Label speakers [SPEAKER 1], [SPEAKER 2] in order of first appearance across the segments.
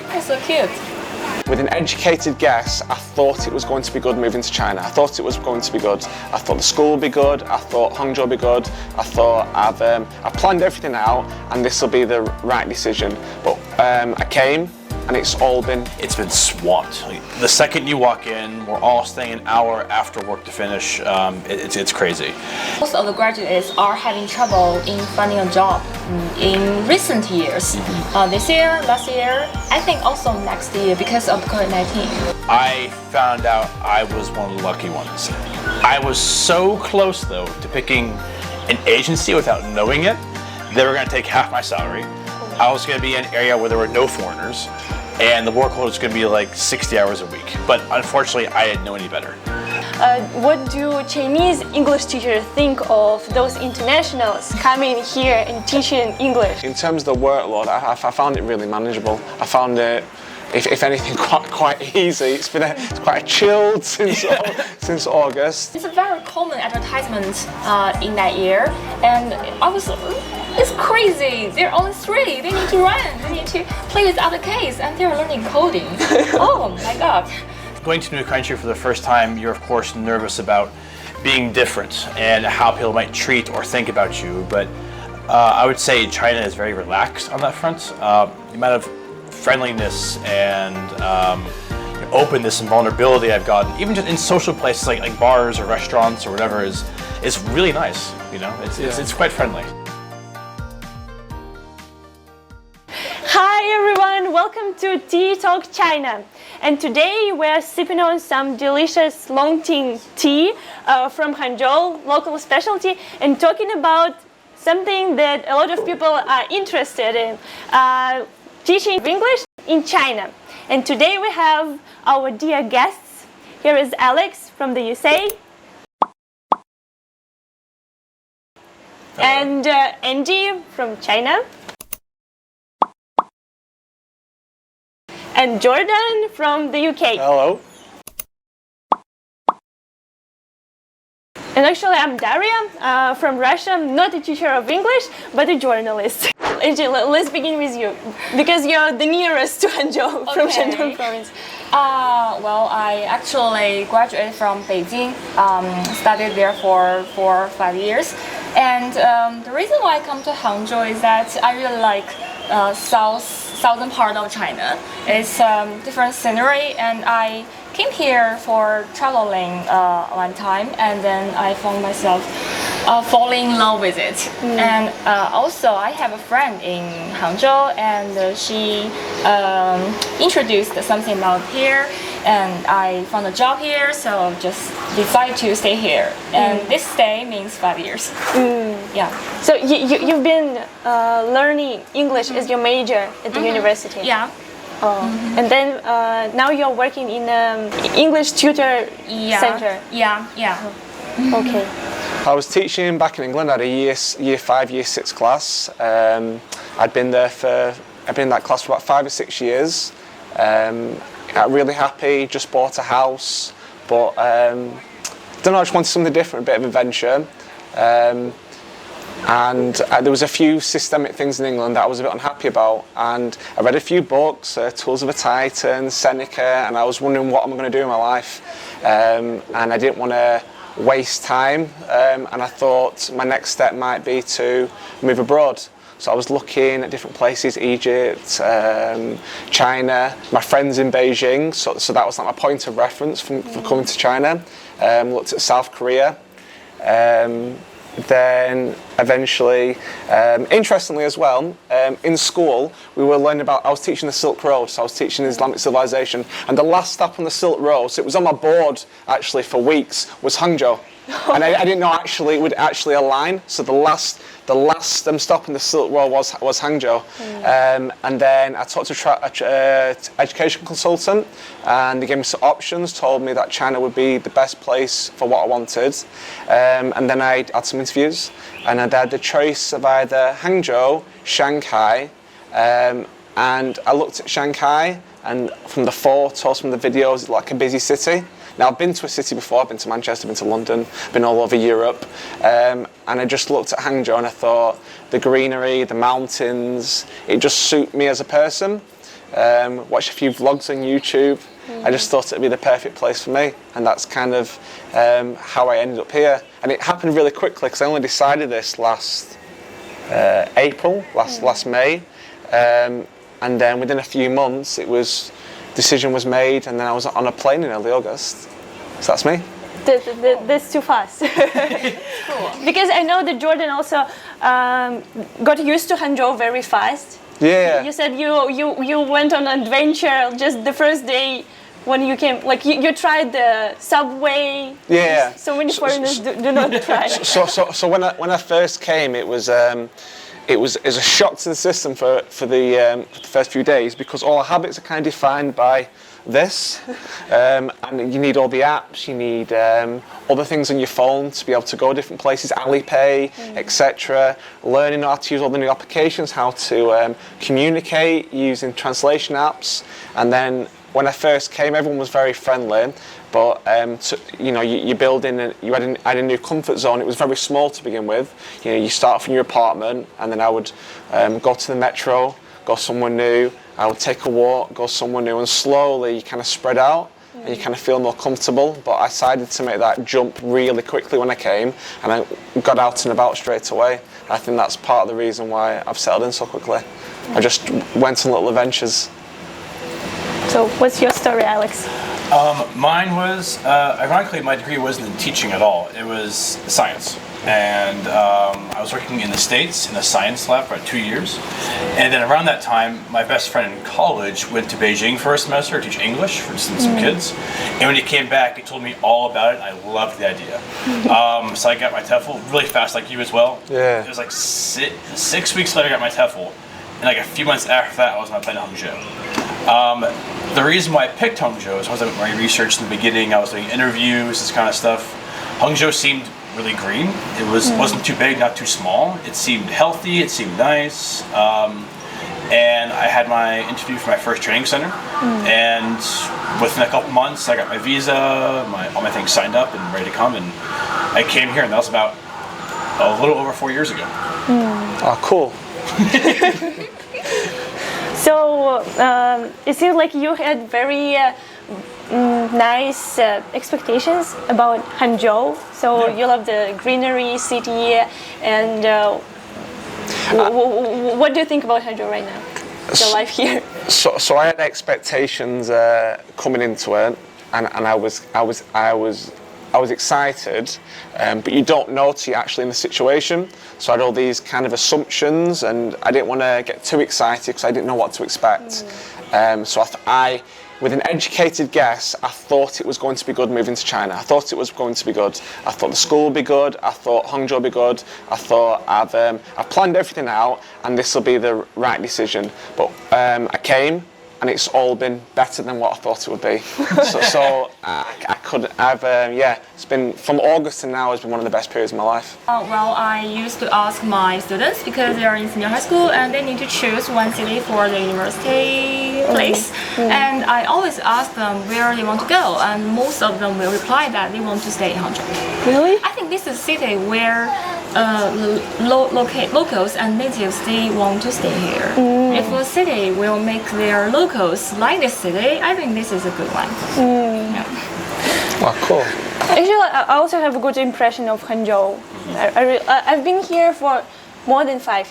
[SPEAKER 1] That's so cute.
[SPEAKER 2] With an educated guess, I thought it was going to be good moving to China. I thought it was going to be good. I thought the school would be good. I thought Hangzhou would be good. I thought I planned everything out, and this will be the right decision. But I came, and it's been
[SPEAKER 3] swamped. The second you walk in, we're all staying an hour after work to finish. It's crazy.
[SPEAKER 1] Most of the graduates are having trouble in finding a job in recent years. This year, last year, I think also next year because of COVID-19.
[SPEAKER 3] I found out I was one of the lucky ones. I was so close though to picking an agency without knowing it. They were going to take half my salary. I was going to be in an area where there were no foreigners, and the workload was going to be like 60 hours a week. But unfortunately, I didn't know any better.
[SPEAKER 4] What do Chinese English teachers think of those internationals coming here and teaching English?
[SPEAKER 2] In terms of the workload, I found it really manageable. I found it, if anything, quite easy. It's quite chilled since August.
[SPEAKER 1] It's a very common advertisement in that year, and I was, it's crazy. They're only 3. They need to run. They need to play with other kids, and they're learning coding. Oh my God.
[SPEAKER 3] Going to a new country for the first time, you're of course nervous about being different and how people might treat or think about you. But I would say China is very relaxed on that front. The amount of friendliness and openness and vulnerability I've gotten, even just in social places like bars or restaurants or whatever, is really nice. You know, it's quite friendly.
[SPEAKER 4] Hi everyone, welcome to DingTalk China. And today we are sipping on some delicious Longting tea from Hangzhou, local specialty, and talking about something that a lot of people are interested in, teaching English in China. And today we have our dear guests. Here is Alex from the USA. And Angie from China. And Jordan from the UK.
[SPEAKER 2] Hello.
[SPEAKER 4] And actually I'm Daiya from Russia, not a teacher of English, but a journalist. Angie, let's begin with you, because you're the nearest to Hangzhou from Shandong province.
[SPEAKER 1] Well, I actually graduated from Beijing, studied there for 4 or 5 years. And the reason why I come to Hangzhou is that I really like southern part of China. It's different scenery, and I came here for traveling one time, and then I found myself falling in love with it. And also I have a friend in Hangzhou, and she introduced something about here, and I found a job here, so just decided to stay here. And this stay means 5 years. Yeah.
[SPEAKER 4] So you've been learning English as your major at the university?
[SPEAKER 1] Yeah.
[SPEAKER 4] Oh. And then now you're working in an English tutor center?
[SPEAKER 1] Yeah.
[SPEAKER 4] Okay.
[SPEAKER 2] I was teaching back in England. I had a year 5, year 6 class. I'd been in that class for about 5 or 6 years. I'm really happy, just bought a house, but don't know, I just wanted something different, a bit of adventure. And there was a few systemic things in England that I was a bit unhappy about, and I read a few books, Tools of a Titan, Seneca, and I was wondering what am I going to do in my life, and I didn't want to waste time, and I thought my next step might be to move abroad. So I was looking at different places, Egypt, China, my friends in Beijing, so that was like my point of reference for coming to China. Looked at South Korea. Then eventually, interestingly as well, in school we were learning about, I was teaching the Silk Road, so I was teaching Islamic civilization, and the last stop on the Silk Road, so it was on my board actually for weeks, was Hangzhou. And I didn't know actually it would actually align, so the last stop in the Silk Road was Hangzhou. And then I talked to an education consultant, and they gave me some options, told me that China would be the best place for what I wanted. And then I had some interviews, and I had the choice of either Hangzhou, Shanghai, and I looked at Shanghai, and from the photos, from the videos, it's like a busy city. Now, I've been to a city before. I've been to Manchester, been to London, been all over Europe, and I just looked at Hangzhou and I thought the greenery, the mountains, it just suit me as a person. Watched a few vlogs on YouTube. I just thought it'd be the perfect place for me, and that's kind of how I ended up here. And it happened really quickly because I only decided this last April, last May, and then within a few months, decision was made, and then I was on a plane in early August. So that's me.
[SPEAKER 4] That's too fast. Cool. Because I know that Jordan also got used to Hangzhou very fast.
[SPEAKER 2] Yeah.
[SPEAKER 4] You said you went on an adventure just the first day when you came. Like you tried the subway.
[SPEAKER 2] Yeah.
[SPEAKER 4] So many foreigners do not try.
[SPEAKER 2] So when I first came, it was a shock to the system for the first few days, because all our habits are kind of defined by this, and you need all the apps, you need other things on your phone to be able to go different places, Alipay, etc. Learning how to use all the new applications, how to communicate using translation apps. And then when I first came, everyone was very friendly, but you build in, you had a new comfort zone. It was very small to begin with. You start from your apartment, and then I would go to the metro, go somewhere new. I would take a walk, go somewhere new, and slowly you kind of spread out and you kind of feel more comfortable. But I decided to make that jump really quickly when I came, and I got out and about straight away. I think that's part of the reason why I've settled in so quickly. I just went on little adventures.
[SPEAKER 4] So what's your story, Alex?
[SPEAKER 3] Mine was, ironically, my degree wasn't in teaching at all. It was science. And I was working in the States in a science lab for about 2 years. And then around that time, my best friend in college went to Beijing for a semester to teach English for some kids. And when he came back, he told me all about it. I loved the idea. So I got my TOEFL really fast, like you as well.
[SPEAKER 2] Yeah.
[SPEAKER 3] It was like 6 weeks later I got my TOEFL. And like a few months after that, I was on my plane to Hangzhou. The reason why I picked Hangzhou is I was doing my research in the beginning. I was doing interviews, this kind of stuff. Hangzhou seemed really green. It wasn't too big, not too small. It seemed healthy. It seemed nice. And I had my interview for my first training center. And within a couple months, I got my visa, all my things signed up and ready to come. And I came here, and that was about a little over 4 years ago.
[SPEAKER 2] Oh, cool.
[SPEAKER 4] So it seems like you had very nice expectations about Hangzhou. So you love the greenery city, and what do you think about Hangzhou right now? The life here.
[SPEAKER 2] So I had expectations coming into it, and I was excited, but you don't know till you're actually in the situation. So I had all these kind of assumptions, and I didn't want to get too excited because I didn't know what to expect. So I with an educated guess, I thought it was going to be good moving to China. I thought it was going to be good. I thought the school would be good. I thought Hangzhou would be good. I thought I've planned everything out, and this will be the right decision. But I came, and it's all been better than what I thought it would be. It's been, from August to now, has been one of the best periods of my life.
[SPEAKER 1] Well, I used to ask my students, because they are in senior high school and they need to choose one city for the university place. And I always ask them where they want to go, and most of them will reply that they want to stay in Hangzhou.
[SPEAKER 4] Really?
[SPEAKER 1] I think this is a city where locals and natives, they want to stay here. If a city will make their locals like this city, I think this is a good one. Yeah.
[SPEAKER 2] Oh, cool.
[SPEAKER 4] Actually, I also have a good impression of Hangzhou. I've been here for more than 4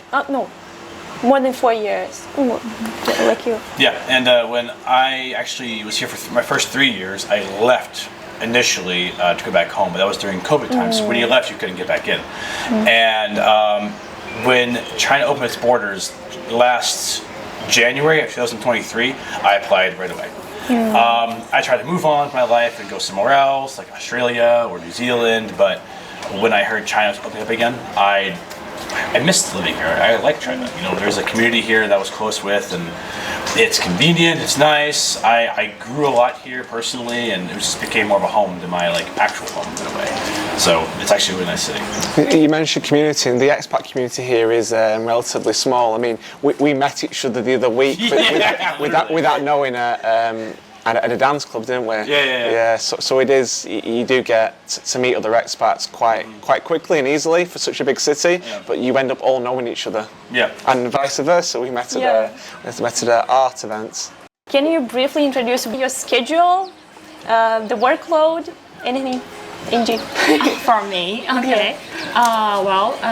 [SPEAKER 4] years, like you.
[SPEAKER 3] Yeah, and when I actually was here for my first 3 years, I left initially to go back home, but that was during COVID times. So when you left, you couldn't get back in. And when China opened its borders last January of 2023, I applied right away. I tried to move on with my life and go somewhere else, like Australia or New Zealand, but when I heard China was opening up again, I missed living here. I like China. You know, there's a community here that I was close with, and it's convenient, it's nice. I grew a lot here personally, and it just became more of a home than my actual home in a way. So it's actually a really nice city.
[SPEAKER 2] You mentioned community, and the expat community here is relatively small. I mean, we met each other the other week without knowing at a dance club, didn't we?
[SPEAKER 3] Yeah.
[SPEAKER 2] Yeah. So it is. You do get to meet other expats quite quickly and easily for such a big city. Yeah. But you end up all knowing each other.
[SPEAKER 3] Yeah.
[SPEAKER 2] And vice versa. We met at art events.
[SPEAKER 4] Can you briefly introduce your schedule, the workload, anything? Angie.
[SPEAKER 1] For me, okay.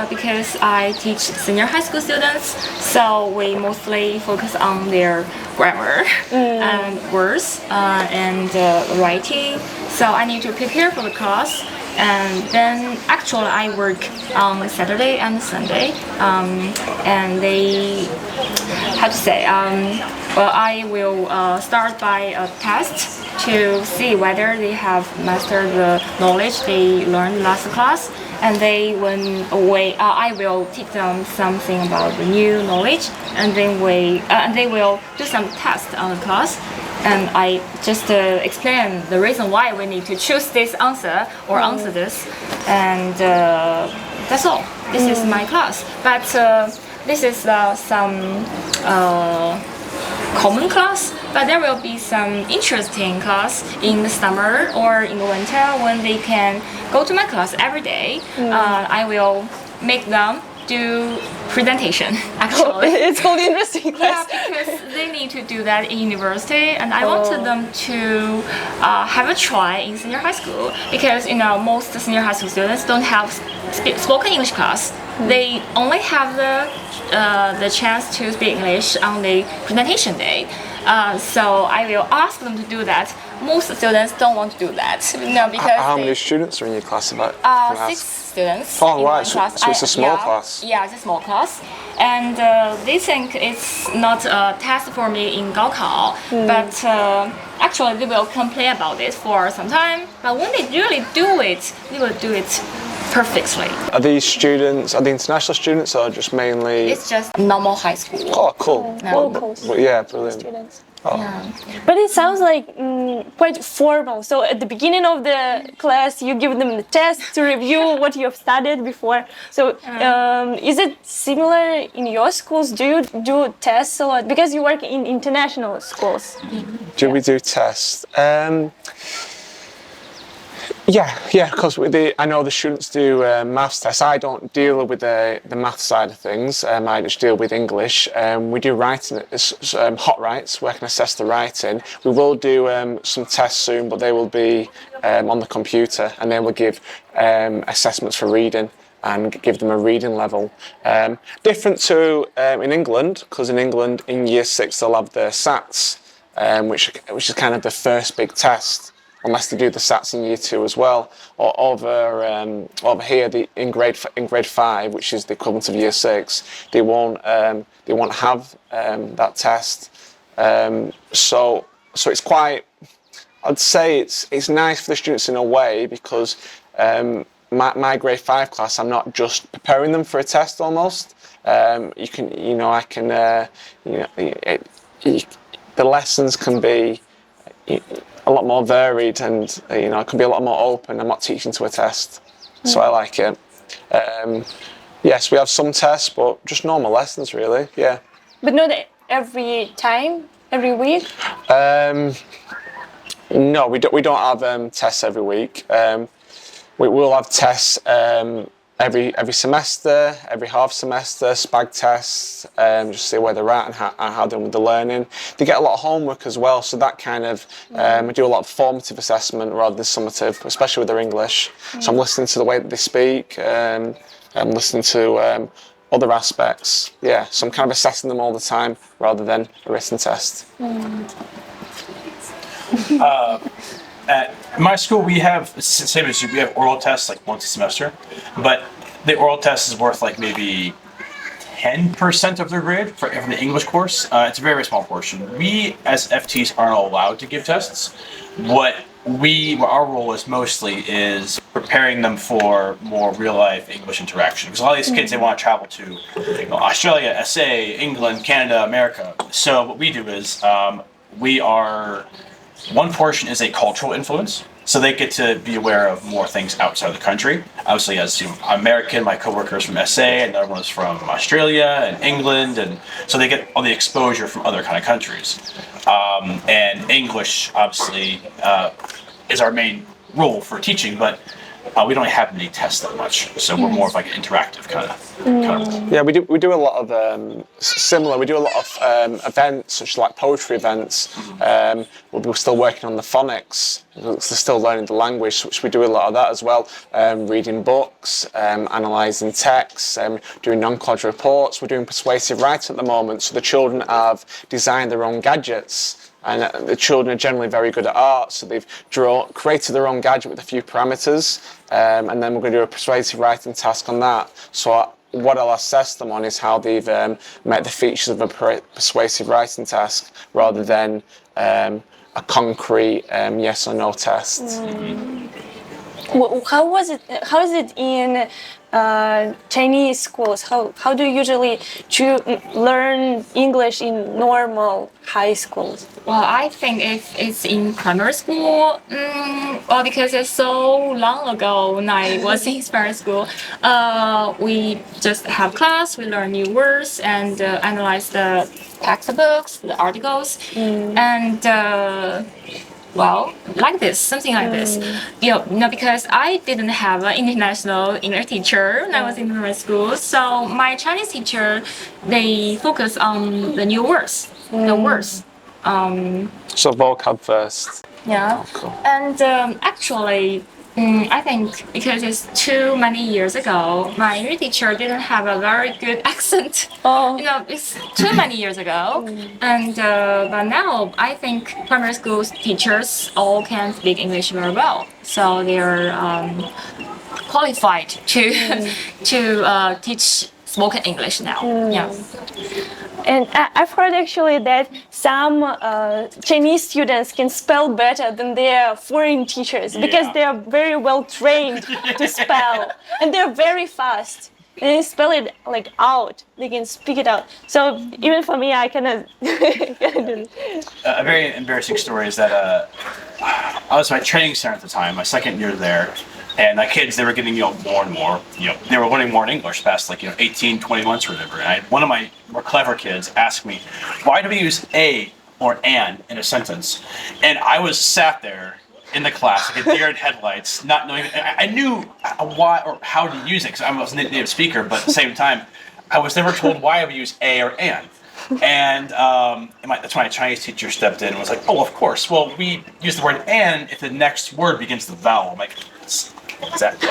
[SPEAKER 1] Because I teach senior high school students, so we mostly focus on their grammar and words and writing. So I need to prepare for the class, and then actually I work on Saturday and Sunday, and they, how to say, I will start by a test to see whether they have mastered the knowledge they learned last class, and I will teach them something about the new knowledge, and then they will do some tests on the class, and I just explain the reason why we need to choose this answer or answer this, and that's all. This is my class, but this is some common class, but there will be some interesting class in the summer or in the winter when they can go to my class every day. I will make them do presentation, actually.
[SPEAKER 4] It's called interesting class.
[SPEAKER 1] Yeah, because they need to do that in university, and I wanted them to have a try in senior high school, because most senior high school students don't have spoken English class. They only have the chance to speak English on the presentation day. So I will ask them to do that. Most students don't want to do that, because
[SPEAKER 2] how many students are in your class? About
[SPEAKER 1] 6 students.
[SPEAKER 2] Oh,
[SPEAKER 1] in
[SPEAKER 2] right.
[SPEAKER 1] one class.
[SPEAKER 2] So it's a small class.
[SPEAKER 1] Yeah, it's a small class, and they think it's not a test for me in Gaokao, but actually they will complain about it for some time. But when they really do it, they will do it perfectly.
[SPEAKER 2] Are the international students, or just mainly?
[SPEAKER 1] It's just normal high school.
[SPEAKER 2] Oh, cool.
[SPEAKER 4] Locals.
[SPEAKER 2] Yeah, brilliant.
[SPEAKER 4] Students.
[SPEAKER 2] Oh.
[SPEAKER 1] Yeah.
[SPEAKER 4] But it sounds like quite formal. So at the beginning of the class, you give them the test to review what you have studied before. So is it similar in your schools? Do you do tests a lot? Because you work in international schools.
[SPEAKER 2] Do we do tests? Yeah, because I know the students do maths tests. I don't deal with the math side of things. I just deal with English. We do writing, hot writes, where I can assess the writing. We will do some tests soon, but they will be on the computer, and they will give assessments for reading and give them a reading level. Different to in England, because in England in year 6 they'll have the SATs, which is kind of the first big test. Unless they do the SATs in year 2 as well, or over here in grade 5, which is the equivalent of year 6, they won't have that test. So it's quite. I'd say it's nice for the students in a way, because my grade 5 class, I'm not just preparing them for a test almost. The lessons can be a lot more varied, and it can be a lot more open. I'm not teaching to a test, so I like it. Yes, we have some tests, but just normal lessons, really. Yeah.
[SPEAKER 4] But not every time, every week.
[SPEAKER 2] No, we don't have tests every week. We will have tests every semester, every half semester, SPAG tests, just see where they're at and how they're with the learning. They get a lot of homework as well, so that kind of, we do a lot of formative assessment rather than summative, especially with their English. So I'm listening to the way that they speak, I'm listening to other aspects. Yeah, so I'm kind of assessing them all the time rather than a written test.
[SPEAKER 3] At my school, we have, same as you, we have oral tests like once a semester, but the oral test is worth like maybe 10% of their grade for the English course. It's a very, very small portion. We, as FTs, aren't allowed to give tests. What our role is mostly is preparing them for more real-life English interaction. Because a lot of these kids, they want to travel to Australia, SA, England, Canada, America. So what we do is one portion is a cultural influence. So they get to be aware of more things outside of the country. Obviously, as American, my coworkers from SA, another one is from Australia and England, and so they get all the exposure from other kind of countries. And English, obviously, is our main role for teaching, but we don't have many tests that much, so we're more of like an interactive kind of.
[SPEAKER 2] Yeah, we do a lot of similar. We do a lot of events, such as like poetry events. We're still working on the phonics. They're still learning the language, which we do a lot of that as well. Reading books, analysing texts, doing non-college reports. We're doing persuasive writing at the moment, so the children have designed their own gadgets. And the children are generally very good at art, so they've created their own gadget with a few parameters, and then we're going to do a persuasive writing task on that. So what I'll assess them on is how they've met the features of a persuasive writing task, rather than a concrete yes or no test.
[SPEAKER 4] How is it in Chinese schools? How do you usually learn English in normal high schools?
[SPEAKER 1] Well, I think if it's in primary school, well, because it's so long ago when I was in primary school, we just have class, we learn new words and analyze the textbooks, the articles, and well, like this, something like this. Because I didn't have an international English teacher when I was in primary school, so my Chinese teacher, they focus on the new words, the words.
[SPEAKER 2] So vocab first.
[SPEAKER 1] Yeah,
[SPEAKER 2] cool.
[SPEAKER 1] And actually, I think because it's too many years ago, my English teacher didn't have a very good accent. It's too many years ago, and but now I think primary school teachers all can speak English very well, so they're qualified to teach spoken English now. Yeah.
[SPEAKER 4] And I've heard actually that some Chinese students can spell better than their foreign teachers because they are very well trained to spell, and they're very fast. And they spell it like out. They can speak it out. So even for me, I cannot do it.
[SPEAKER 3] A very embarrassing story is that I was at my training center at the time, my second year there. And my kids, they were getting, more and more, they were learning more in English past 18, 20 months or whatever. And one of my more clever kids asked me, why do we use a or an in a sentence? And I was sat there in the class, like a deer in headlights, not knowing, I knew why or how to use it, because I was a native speaker, but at the same time, I was never told why we use a or an. And that's when my Chinese teacher stepped in and was like, oh, of course. Well, we use the word "and" if the next word begins with the vowel. I'm like, exactly.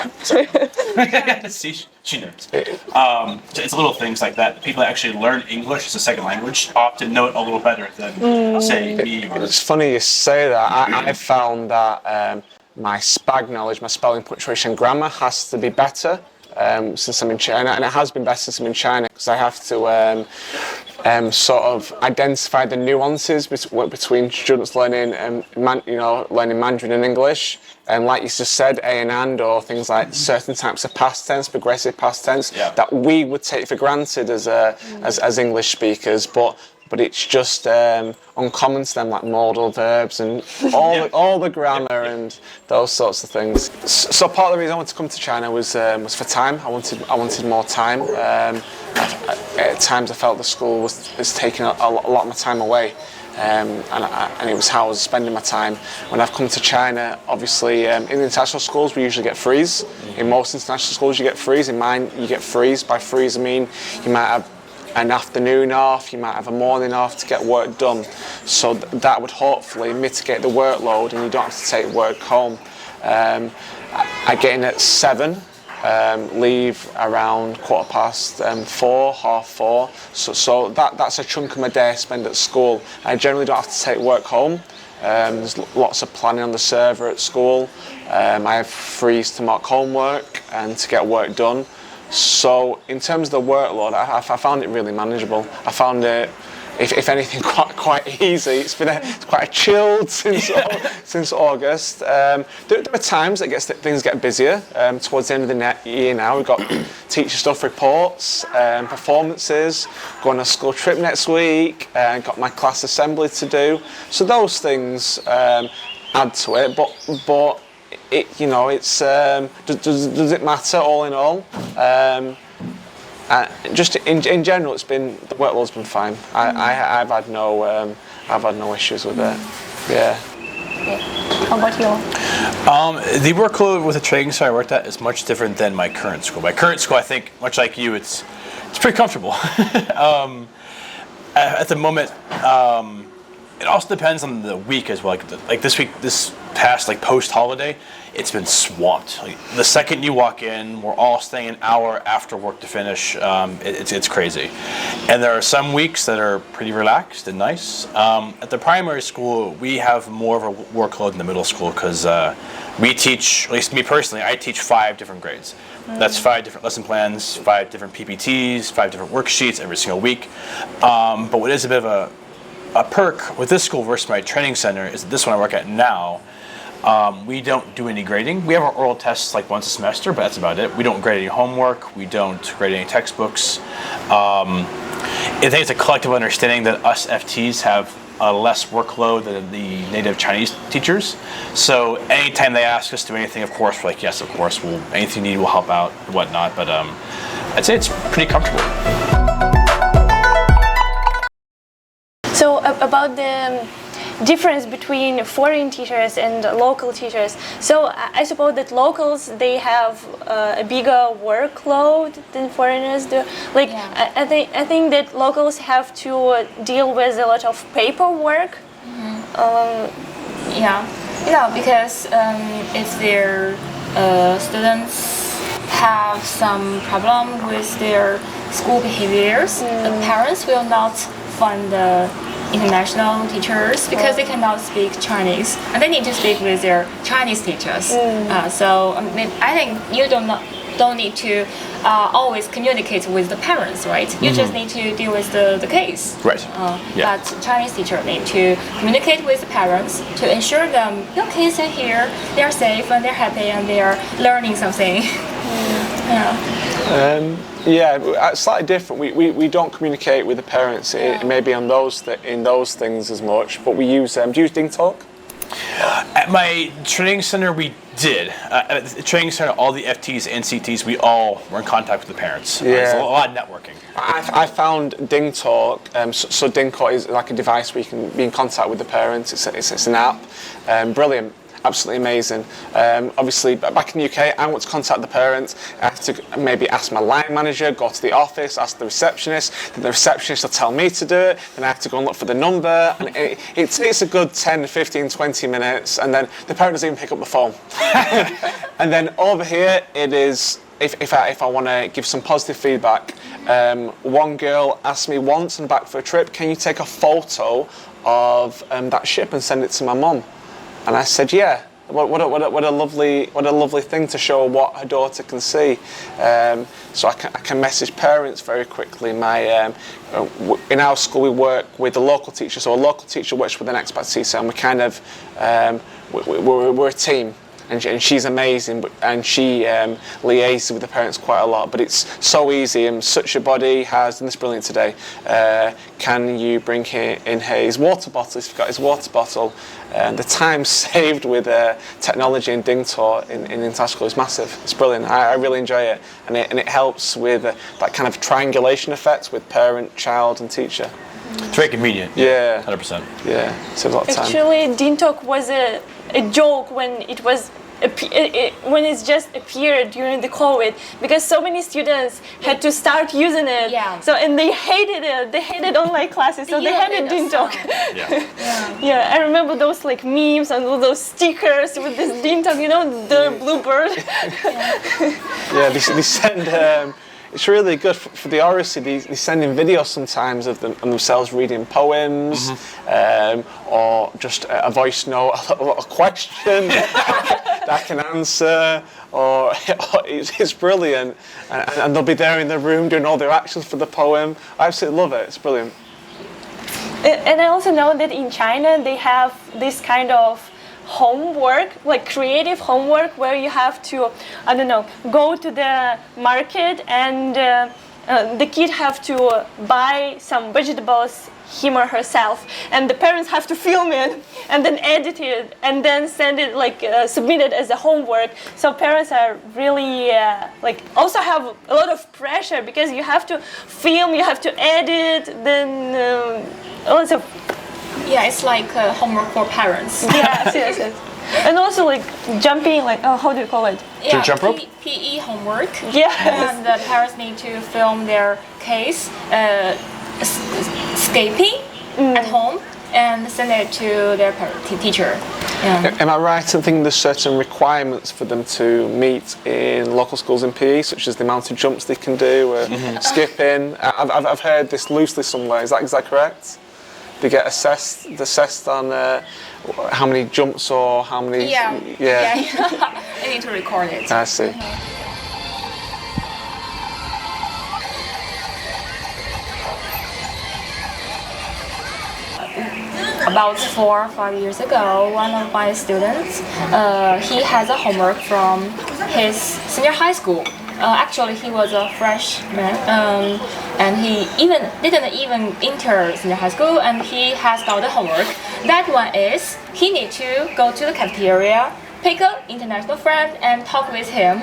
[SPEAKER 3] Yeah. See, she knows. It's little things like that. People that actually learn English as a second language often know it a little better than, say, me.
[SPEAKER 2] It's funny you say that. I found that my SPAG knowledge, my spelling, punctuation, grammar, has to be better since I'm in China, and it has been better since I'm in China, because I have to sort of identify the nuances between students learning, learning Mandarin and English. And like you just said, a and, or things like certain types of past tense, progressive past tense, that we would take for granted as English speakers, but it's just uncommon to them, like modal verbs and all the grammar and those sorts of things. So part of the reason I wanted to come to China was for time. I wanted more time. At times I felt the school was taking a lot of my time away. And it was how I was spending my time. When I've come to China, obviously in the international schools we usually get frees. In most international schools you get frees. In mine you get frees. By frees I mean you might have an afternoon off, you might have a morning off to get work done. So that would hopefully mitigate the workload and you don't have to take work home. I get in at 7. Leave around 4:15, half 4. So that's a chunk of my day I spend at school. I generally don't have to take work home. There's lots of planning on the server at school. I have frees to mark homework and to get work done. So in terms of the workload, I found it really manageable. I found it, if anything, quite easy. It's quite chilled since August. There are times that things get busier. Towards the end of the year now, we've got teacher stuff reports, performances, going on a school trip next week, got my class assembly to do. So those things add to it, but it's does it matter all in all? Just in general, the workload's been fine. I've had no issues with it. Yeah.
[SPEAKER 4] How about you?
[SPEAKER 3] The workload with the training center I worked at is much different than my current school. My current school, I think, much like you, it's pretty comfortable. At the moment, it also depends on the week as well. Like this week, this past post-holiday, it's been swamped. Like, the second you walk in, we're all staying an hour after work to finish. It's crazy. And there are some weeks that are pretty relaxed and nice. At the primary school, we have more of a workload than the middle school because we teach, at least me personally, I teach 5 different grades. That's 5 different lesson plans, 5 different PPTs, 5 different worksheets every single week. But what is a bit of a perk with this school versus my training center is that this one I work at now, we don't do any grading. We have our oral tests once a semester, but that's about it. We don't grade any homework. We don't grade any textbooks. I think it's a collective understanding that us FTs have a less workload than the native Chinese teachers. So anytime they ask us to do anything, of course, we're like, yes, of course, anything you need, we'll help out and whatnot. But I'd say it's pretty comfortable.
[SPEAKER 4] So about the difference between foreign teachers and local teachers. So I suppose that locals, they have a bigger workload than foreigners do. I think that locals have to deal with a lot of paperwork.
[SPEAKER 1] Because if their students have some problem with their school behaviors, the parents will not fund the international teachers because they cannot speak Chinese and they need to speak with their Chinese teachers. So I think you don't need to always communicate with the parents, right? You just need to deal with the case.
[SPEAKER 3] Right.
[SPEAKER 1] But Chinese teachers need to communicate with the parents to ensure them your kids are here, they're safe and they're happy and they're learning something.
[SPEAKER 2] Slightly different. We don't communicate with the parents maybe in those things as much, but we use do you use DingTalk?
[SPEAKER 3] At my training center, we did. At the training center, all the FTs and CTs, we all were in contact with the parents. There's a lot of networking.
[SPEAKER 2] I found DingTalk. So DingTalk is like a device where you can be in contact with the parents. It's an app. Brilliant. Absolutely amazing. Obviously, back in the UK, I want to contact the parents. I have to maybe ask my line manager, go to the office, ask the receptionist. Then the receptionist will tell me to do it. Then I have to go and look for the number. And it takes a good 10, 15, 20 minutes. And then the parent doesn't even pick up the phone. And then over here, it is, if I want to give some positive feedback, one girl asked me once and back for a trip, can you take a photo of that ship and send it to my mum? And I said, yeah. What a lovely thing to show what her daughter can see. So I can message parents very quickly. In our school we work with a local teacher, so a local teacher works with an expat teacher, and we kind of we're a team. And she's amazing, and she liaises with the parents quite a lot. But it's so easy, and such a body has done this brilliant today. Can you bring in his water bottle? He's forgot his water bottle. The time saved with technology and DingTalk in international is massive. It's brilliant. I really enjoy it, and it helps with that kind of triangulation effect with parent, child, and teacher.
[SPEAKER 3] It's very convenient.
[SPEAKER 2] Yeah.
[SPEAKER 3] 100%.
[SPEAKER 2] Yeah. Saves a lot of time.
[SPEAKER 4] Actually, DingTalk was a joke when when it just appeared during the COVID, because so many students had to start using it.
[SPEAKER 1] Yeah.
[SPEAKER 4] So and they hated it. They hated online classes, so they hated DingTalk. Yeah. I remember those memes and all those stickers with this DingTalk, the blue bird.
[SPEAKER 2] They send. It's really good for the oracy. They send in videos sometimes of themselves reading poems, or just a voice note, a question that I can answer, or it's brilliant. And they'll be there in the room doing all their actions for the poem. I absolutely love it. It's brilliant.
[SPEAKER 4] And I also know that in China they have this kind of homework, creative homework, where you have to, go to the market and the kid have to buy some vegetables him or herself, and the parents have to film it and then edit it and then send it submit it as a homework. So parents are really also have a lot of pressure because you have to film, you have to edit, then lots of
[SPEAKER 1] Yeah, it's like homework for parents.
[SPEAKER 4] yes. And also jumping, how do you call it?
[SPEAKER 1] Yeah,
[SPEAKER 3] jump rope?
[SPEAKER 1] PE homework.
[SPEAKER 4] Yes.
[SPEAKER 1] And the parents need to film their case escaping at home and send it to their teacher. Yeah.
[SPEAKER 2] Am I right in thinking there's certain requirements for them to meet in local schools in PE, such as the amount of jumps they can do, skipping? I've heard this loosely somewhere. Is that correct? They get assessed on how many jumps or how many.
[SPEAKER 1] Yeah. They need to record it.
[SPEAKER 2] I see.
[SPEAKER 1] About 4 or 5 years ago, one of my students, he has a homework from his senior high school. Actually, he was a freshman, and he didn't even enter senior high school, and he has got the homework. That one is he needs to go to the cafeteria, pick an international friend, and talk with him.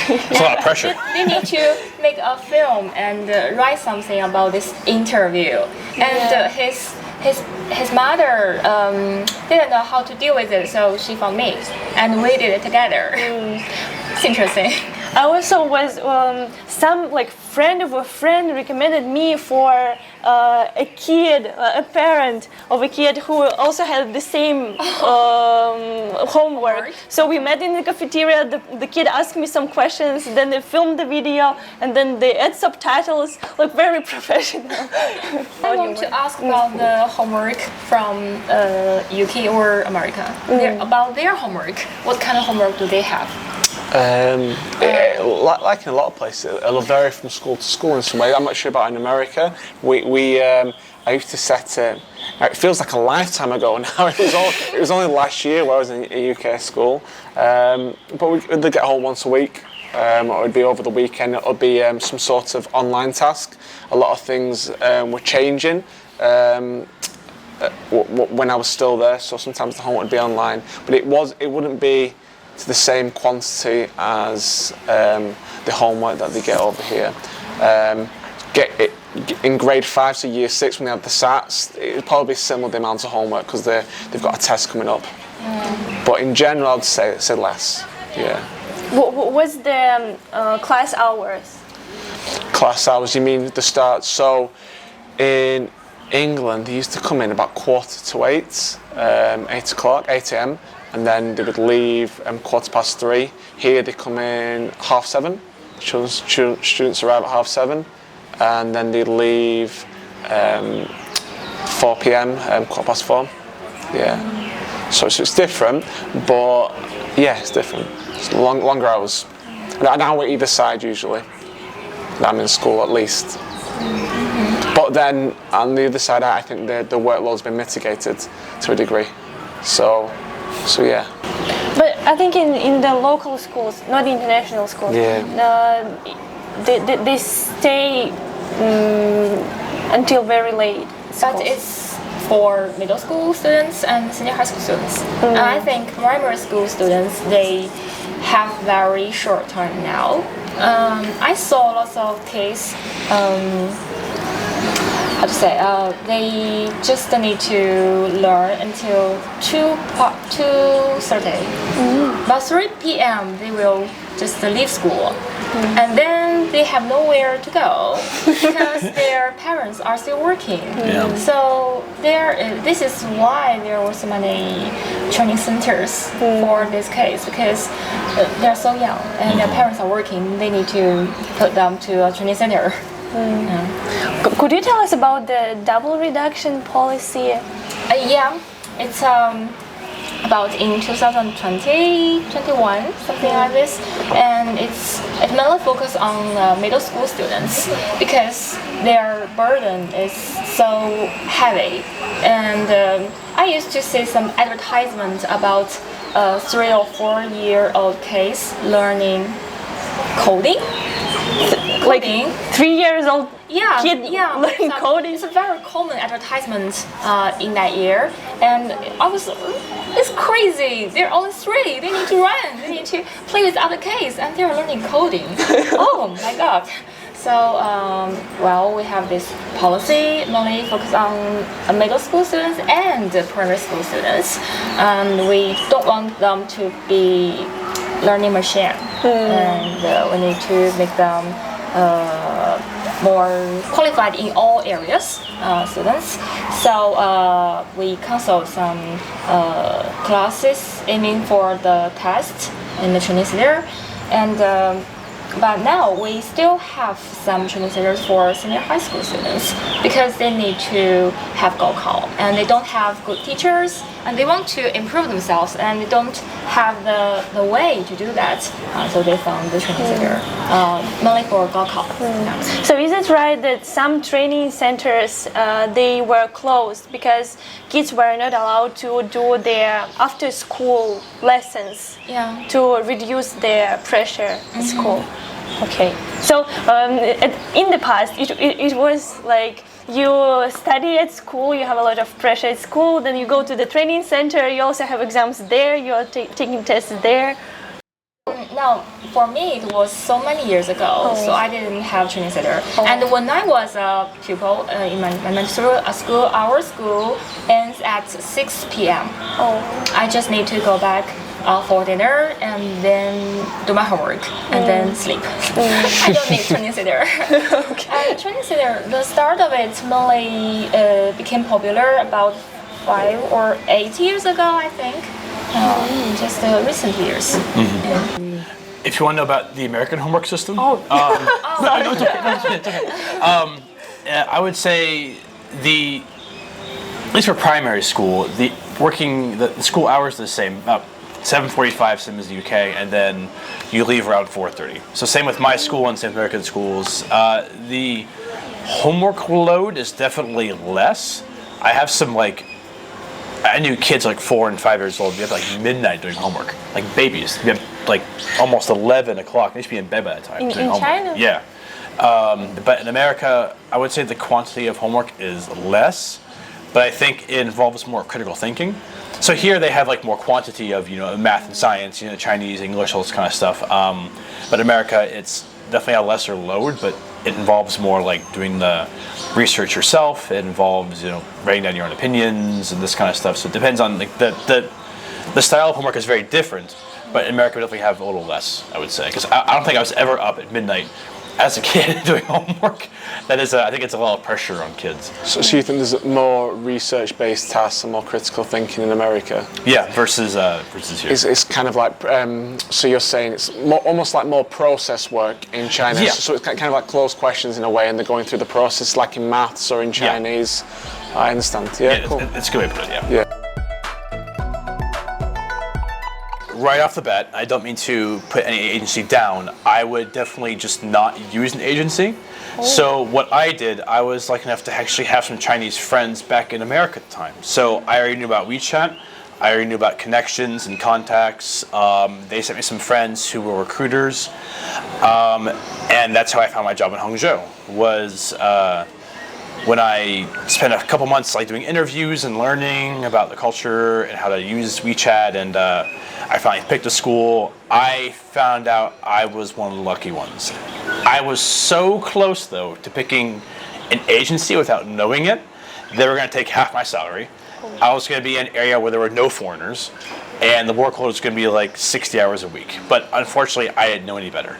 [SPEAKER 3] It's a lot of pressure.
[SPEAKER 1] They need to make a film and write something about this interview. And his mother didn't know how to deal with it, so she found me, and we did it together. It's interesting.
[SPEAKER 4] I also was some friend of a friend recommended me for a kid, a parent of a kid who also had the same homework. So we met in the cafeteria. The kid asked me some questions. Then they filmed the video, and then they add subtitles. Very professional.
[SPEAKER 1] I want to ask about the homework from UK or America. About their homework. What kind of homework do they have?
[SPEAKER 2] Like in a lot of places, it'll vary from school to school in some way. I'm not sure about in America. I used to set it. It feels like a lifetime ago now. It was only last year where I was in a UK school. But they'd get home once a week. Or it would be over the weekend. It would be some sort of online task. A lot of things were changing when I was still there. So sometimes the homework would be online, but it wouldn't be to the same quantity as the homework that they get over here. In grade 5 to year 6 when they have the SATs, it would probably be similar the amount of homework because they've got a test coming up. But in general, I'd say less. Yeah.
[SPEAKER 4] What's the class hours?
[SPEAKER 2] Class hours, you mean the start? So in England, they used to come in about 7:45, 8 o'clock, 8 a.m. And then they would leave 3:15. Here they come in 7:30. Students arrive at 7:30, and then they leave 4 p.m. 4:15. Yeah. So it's different, but yeah, it's different. It's longer hours. An hour either side usually. I'm in school at least. But then on the other side, I think the workload's been mitigated to a degree. So yeah.
[SPEAKER 4] But I think in the local schools, not the international schools, they stay until very late.
[SPEAKER 1] But it's for middle school students and senior high school students. And I think primary school students, they have very short time now. I saw lots of cases. They just need to learn until 2:30. By 3 p.m. they will just leave school, and then they have nowhere to go because their parents are still working. So this is why there were so many training centers for this case, because they're so young and their parents are working. They need to put them to a training center.
[SPEAKER 4] Could you tell us about the double reduction policy?
[SPEAKER 1] Yeah, it's about in 2020, 21, something like this, and it mainly focuses on middle school students because their burden is so heavy. And I used to see some advertisement about a 3 or 4 year old case learning coding. coding.
[SPEAKER 4] 3 years old
[SPEAKER 1] Yeah,
[SPEAKER 4] kid learning coding.
[SPEAKER 1] It's a very common advertisement in that year, and I was, it's crazy. They're only 3. They need to run. They need to play with other kids, and they're learning coding. Oh my god! So well, we have this policy mainly focused on middle school students and primary school students, and we don't want them to be learning machine, and we need to make them more qualified in all areas, students. So we cancel some classes aiming for the test in the Chinese there, and but now we still have some Chinese leaders for senior high school students because they need to have Gaokao and they don't have good teachers and they want to improve themselves and they don't have the way to do that. So they found the Chinese leader mainly for Gaokao. Yeah.
[SPEAKER 4] So is it right that some training centers they were closed because kids were not allowed to do their after-school lessons to reduce their pressure at school? Okay. So in the past, it was like you study at school, you have a lot of pressure at school, then you go to the training center, you also have exams there, you're taking tests there.
[SPEAKER 1] Now, for me, it was so many years ago, so I didn't have training center. And when I was a pupil in my school, our school ends at 6 p.m. I just need to go back for dinner and then do my homework and then sleep. I don't need training center. Training center, the start of it mainly became popular about 5 or 8 years ago, I think. Just recent years.
[SPEAKER 3] If you want to know about the American homework system, no, it's okay. I would say at least for primary school, the school hours are the same, about 7:45, same as the UK, and then you leave around 4:30. So same with my school and same with American schools. The homework load is definitely less. I have some I knew kids 4 and 5 years old be up midnight doing homework, like babies. Be up almost 11 o'clock. They used to be in bed by that time.
[SPEAKER 4] In
[SPEAKER 3] homework.
[SPEAKER 4] China?
[SPEAKER 3] Yeah. But in America, I would say the quantity of homework is less, but I think it involves more critical thinking. So here they have more quantity of math and science, Chinese, English, all this kind of stuff. But America, it's definitely a lesser load, but it involves more doing the research yourself. It involves writing down your own opinions and this kind of stuff. So it depends on the style of homework is very different. But in America, we definitely have a little less, I would say, because I don't think I was ever up at midnight as a kid doing homework. That is, I think it's a lot of pressure on kids.
[SPEAKER 2] So you think there's more research-based tasks and more critical thinking in America?
[SPEAKER 3] Yeah, versus here.
[SPEAKER 2] It's kind of so you're saying it's almost like more process work in China.
[SPEAKER 3] Yeah.
[SPEAKER 2] So it's kind of like closed questions in a way, and they're going through the process like in maths or in Chinese. Yeah. I understand. Yeah, cool.
[SPEAKER 3] It's a good way to put it.
[SPEAKER 2] Yeah.
[SPEAKER 3] Right off the bat, I don't mean to put any agency down. I would definitely just not use an agency. So what I did, I was lucky enough to actually have some Chinese friends back in America at the time. So I already knew about WeChat. I already knew about connections and contacts. They sent me some friends who were recruiters. And that's how I found my job in Hangzhou, was when I spent a couple months doing interviews and learning about the culture and how to use WeChat, and I finally picked a school. I found out I was one of the lucky ones. I was so close, though, to picking an agency without knowing it. They were going to take half my salary. I was going to be in an area where there were no foreigners, and the workload was going to be 60 hours a week. But unfortunately, I didn't know any better.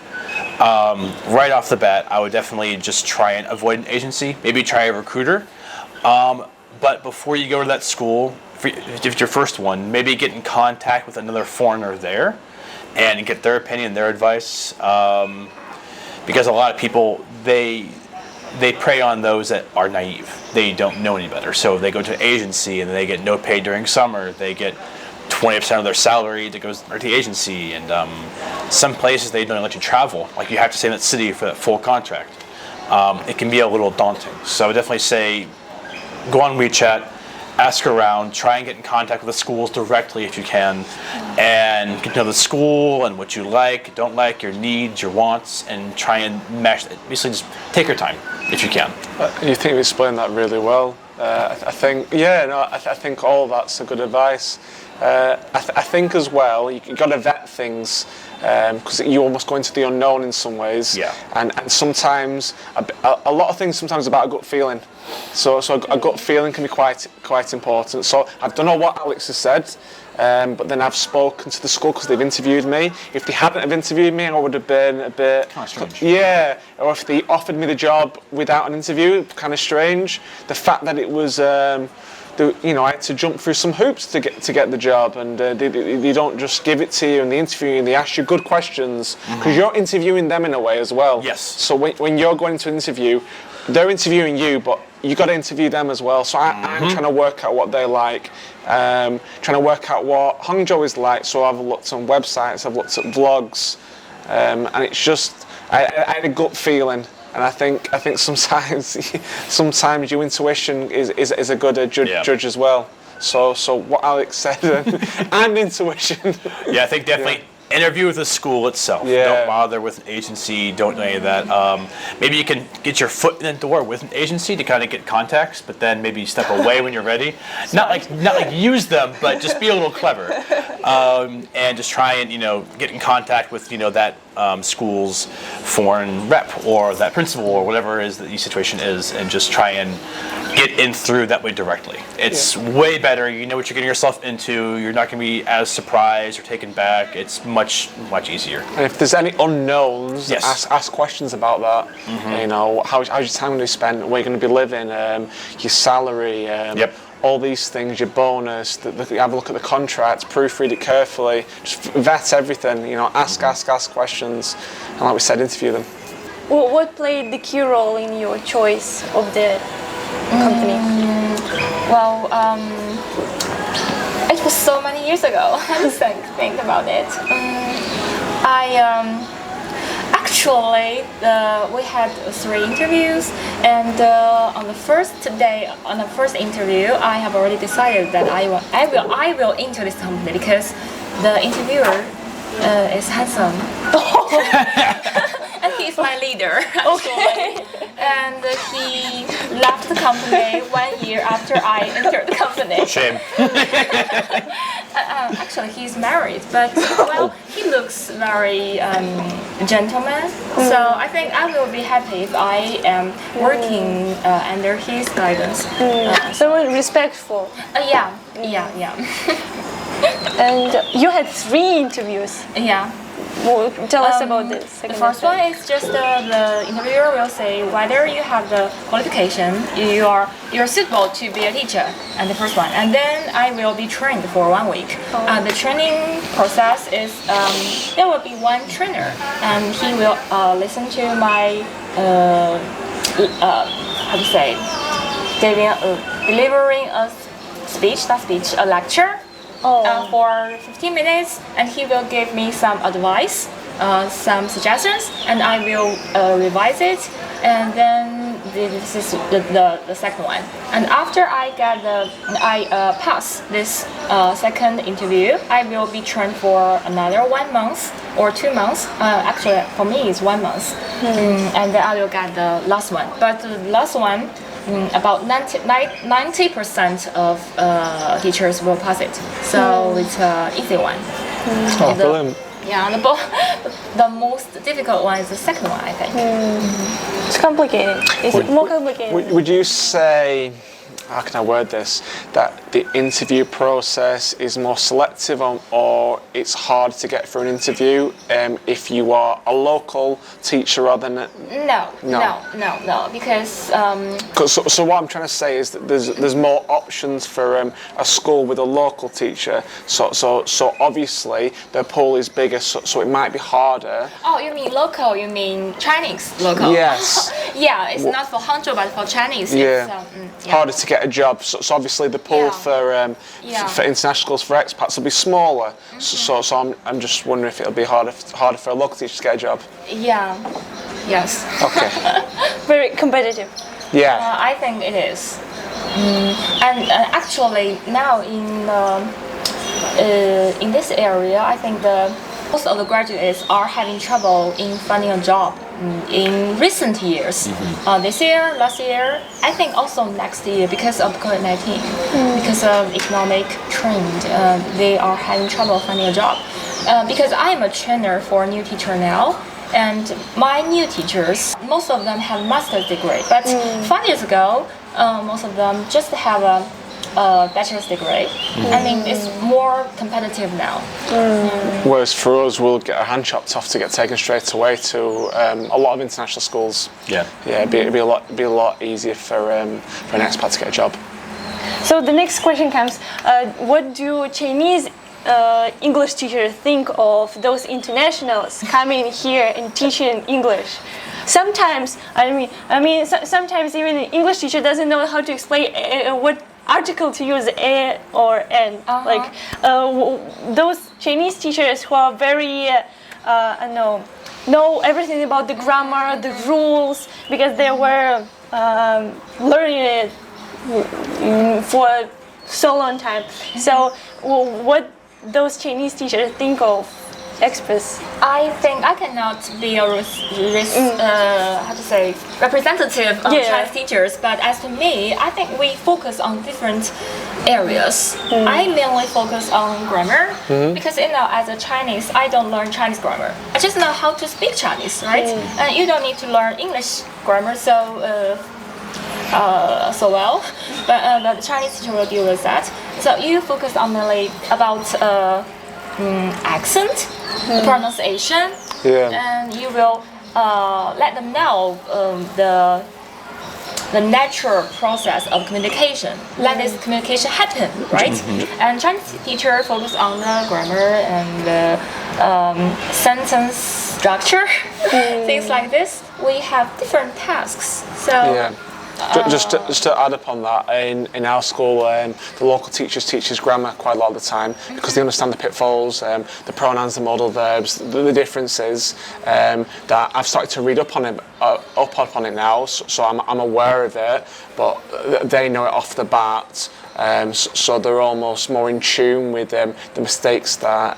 [SPEAKER 3] Right off the bat, I would definitely just try and avoid an agency, maybe try a recruiter. But before you go to that school, if it's your first one, maybe get in contact with another foreigner there and get their opinion, their advice. Because a lot of people, they prey on those that are naive. They don't know any better. So if they go to an agency and they get no pay during summer, they get 20% of their salary that goes to the agency, and some places they don't let you travel. You have to stay in that city for that full contract. It can be a little daunting. So I would definitely say go on WeChat ask around, try and get in contact with the schools directly if you can, and get to know the school and what you like, don't like, your needs, your wants, and try and match it. Basically, just take your time if you can.
[SPEAKER 2] You think you explained that really well. I think, yeah, no, I think all that's a good advice. I think as well, you've got to vet things because you almost go into the unknown in some ways.
[SPEAKER 3] Yeah.
[SPEAKER 2] And sometimes, a lot of things sometimes about a gut feeling. So a gut feeling can be quite important. So I've done all what Alex has said, but then I've spoken to the school because they've interviewed me. If they hadn't have interviewed me, I would have been a bit...
[SPEAKER 3] Kind of strange.
[SPEAKER 2] Yeah, or if they offered me the job without an interview, kind of strange. The fact that it was... I had to jump through some hoops to get the job, and they don't just give it to you in the interview, and they ask you good questions because you're interviewing them in a way as well.
[SPEAKER 3] Yes.
[SPEAKER 2] So when you're going to an interview, they're interviewing you, but you got to interview them as well. So I'm trying to work out what they like, trying to work out what Hangzhou is like. So I've looked on websites, I've looked at vlogs, and it's just I had a gut feeling. And I think sometimes your intuition is a good judge as well. So what Alex said and intuition.
[SPEAKER 3] Yeah, I think definitely interview with the school itself.
[SPEAKER 2] Yeah.
[SPEAKER 3] Don't bother with an agency. Don't do any of that. Maybe you can get your foot in the door with an agency to kind of get contacts, but then maybe step away when you're ready. Not like use them, but just be a little clever, and just try and get in contact with that school's foreign rep or that principal or whatever it is that the situation is, and just try and get in through that way directly. It's way better. You know what you're getting yourself into. You're not going to be as surprised or taken back. It's much easier.
[SPEAKER 2] And if there's any unknowns,
[SPEAKER 3] Yes.
[SPEAKER 2] ask questions about that. How's your time going to be spent? Where you're going to be living? Your salary?
[SPEAKER 3] Yep.
[SPEAKER 2] All these things, your bonus, have a look at the contract, proofread it carefully, just vet everything, ask questions, and like we said, interview them.
[SPEAKER 4] Well, what played the key role in your choice of the company?
[SPEAKER 1] Well, it was so many years ago. I just think about it. Actually, we had 3 interviews, and on the first interview, I have already decided that I will into this company because the interviewer is handsome. And he's my leader, actually. And he left the company 1 year after I entered the company.
[SPEAKER 3] Shame.
[SPEAKER 1] Actually, he's married, but he looks very gentleman. So I think I will be happy if I am working under his guidance.
[SPEAKER 4] So respectful.
[SPEAKER 1] Yeah.
[SPEAKER 4] And you had 3 interviews.
[SPEAKER 1] Yeah.
[SPEAKER 4] Well, tell us about this.
[SPEAKER 1] The first one is just the interviewer will say whether you have the qualification, you're suitable to be a teacher, and the first one. And then I will be trained for 1 week. The training process is there will be one trainer, and he will listen to my delivering a lecture. For 15 minutes, and he will give me some advice, some suggestions, and I will revise it, and then this is the second one. And after I pass this second interview, I will be trained for another 1 month or 2 months. Actually, for me, it's 1 month, and then I will get the last one. But the last one, about 90% of teachers will pass it, so it's an easy one.
[SPEAKER 2] Brilliant.
[SPEAKER 1] Yeah, the most difficult one is the second one, I think.
[SPEAKER 4] It's complicated. Is it more complicated?
[SPEAKER 2] Would you say, how can I word this, that the interview process is more selective or it's hard to get through an interview if you are a local teacher rather than... No, because... So what I'm trying to say is that there's more options for a school with a local teacher, so obviously the pool is bigger, so it might be harder.
[SPEAKER 1] Oh, you mean local, you mean Chinese local?
[SPEAKER 2] Yes.
[SPEAKER 1] Yeah, it's not for Hangzhou, but for Chinese.
[SPEAKER 2] Yeah.
[SPEAKER 1] It's
[SPEAKER 2] harder to get a job, so obviously the pool for international schools for expats will be smaller. So I'm just wondering if it'll be harder for a local teacher to get a job.
[SPEAKER 1] Yeah. Yes.
[SPEAKER 2] Okay.
[SPEAKER 4] Very competitive.
[SPEAKER 2] Yeah.
[SPEAKER 1] I think it is. And actually now in this area, I think most of the graduates are having trouble in finding a job in recent years. This year, last year, I think also next year because of COVID-19, because of economic trend, they are having trouble finding a job. Because I am a trainer for new teacher now, and my new teachers, most of them have master's degree, but 5 years ago, most of them just have a bachelor's degree. I mean, it's more competitive now.
[SPEAKER 2] Whereas for us, we'll get our hand chopped off to get taken straight away to a lot of international schools.
[SPEAKER 3] Yeah.
[SPEAKER 2] It'd be a lot easier for an expat to get a job.
[SPEAKER 4] So the next question comes: what do Chinese English teachers think of those internationals coming here and teaching English? Sometimes, sometimes even the English teacher doesn't know how to explain what article to use, a or n. Like those Chinese teachers who are very, know everything about the grammar, the rules, because they were learning it for so long time. So what those Chinese teachers think of expats?
[SPEAKER 1] I think I cannot be a representative of Chinese teachers, but as to me, I think we focus on different areas. I mainly focus on grammar because as a Chinese, I don't learn Chinese grammar. I just know how to speak Chinese, right? And you don't need to learn English grammar so well, but the Chinese teacher will deal with that. So you focus on mainly about accent, pronunciation, and you will let them know the natural process of communication. Let this communication happen, right? And Chinese teacher focus on the grammar and the sentence structure, things like this. We have different tasks. So.
[SPEAKER 2] Just to add upon that, in our school, the local teachers teach us grammar quite a lot of the time because they understand the pitfalls, the pronouns, the modal verbs, the differences. That I've started to read up on it now, so I'm aware of it, but they know it off the bat. So they're almost more in tune with the mistakes that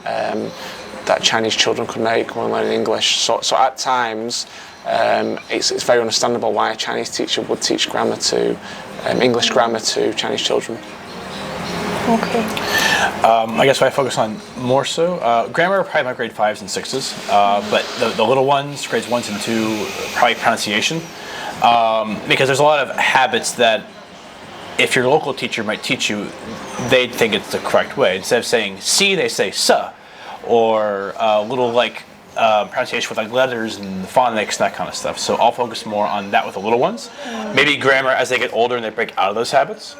[SPEAKER 2] Chinese children could make when learning English. So at times. It's very understandable why a Chinese teacher would teach English grammar to Chinese children.
[SPEAKER 4] Okay.
[SPEAKER 3] I guess what I focus on more so, grammar probably my grade 5s and 6s, but the little ones, grades 1s and 2, probably pronunciation, because there's a lot of habits that if your local teacher might teach you, they'd think it's the correct way. Instead of saying "si," they say "sa," or little pronunciation with letters and phonics and that kind of stuff. So I'll focus more on that with the little ones. Maybe grammar as they get older and they break out of those habits.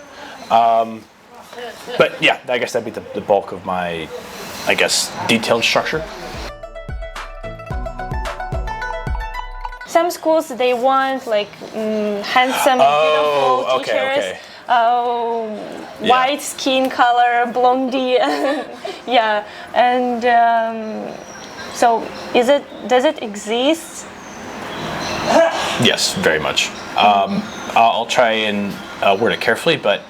[SPEAKER 3] But yeah, I guess that'd be the bulk of my, detailed structure.
[SPEAKER 4] Some schools, they want handsome, beautiful teachers. White skin color, blondie. And so does it exist?
[SPEAKER 3] Yes, very much. I'll try and word it carefully, but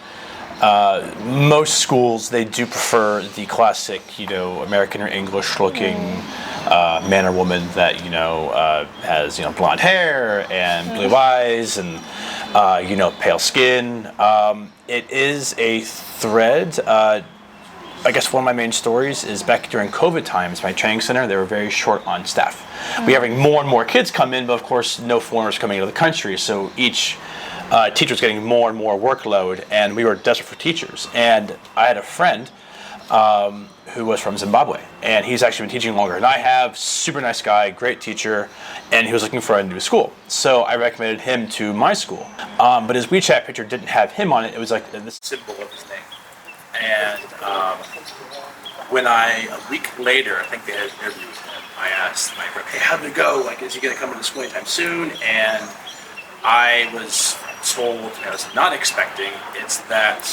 [SPEAKER 3] most schools, they do prefer the classic, American or English looking man or woman that, has, blonde hair and blue eyes and, pale skin. It is a thread. I guess one of my main stories is back during COVID times, my training center, they were very short on staff. We were having more and more kids come in, but of course no foreigners coming into the country, so each teacher was getting more and more workload, and we were desperate for teachers. And I had a friend who was from Zimbabwe, and he's actually been teaching longer than I have, super nice guy, great teacher, and he was looking for a new school. So I recommended him to my school. But his WeChat picture didn't have him on it, it was like this symbol of his name. And when a week later, I think they had an interview with him, I asked my friend, hey, how did it go? Is he going to come to the school anytime soon? And I was told, I was not expecting, it's that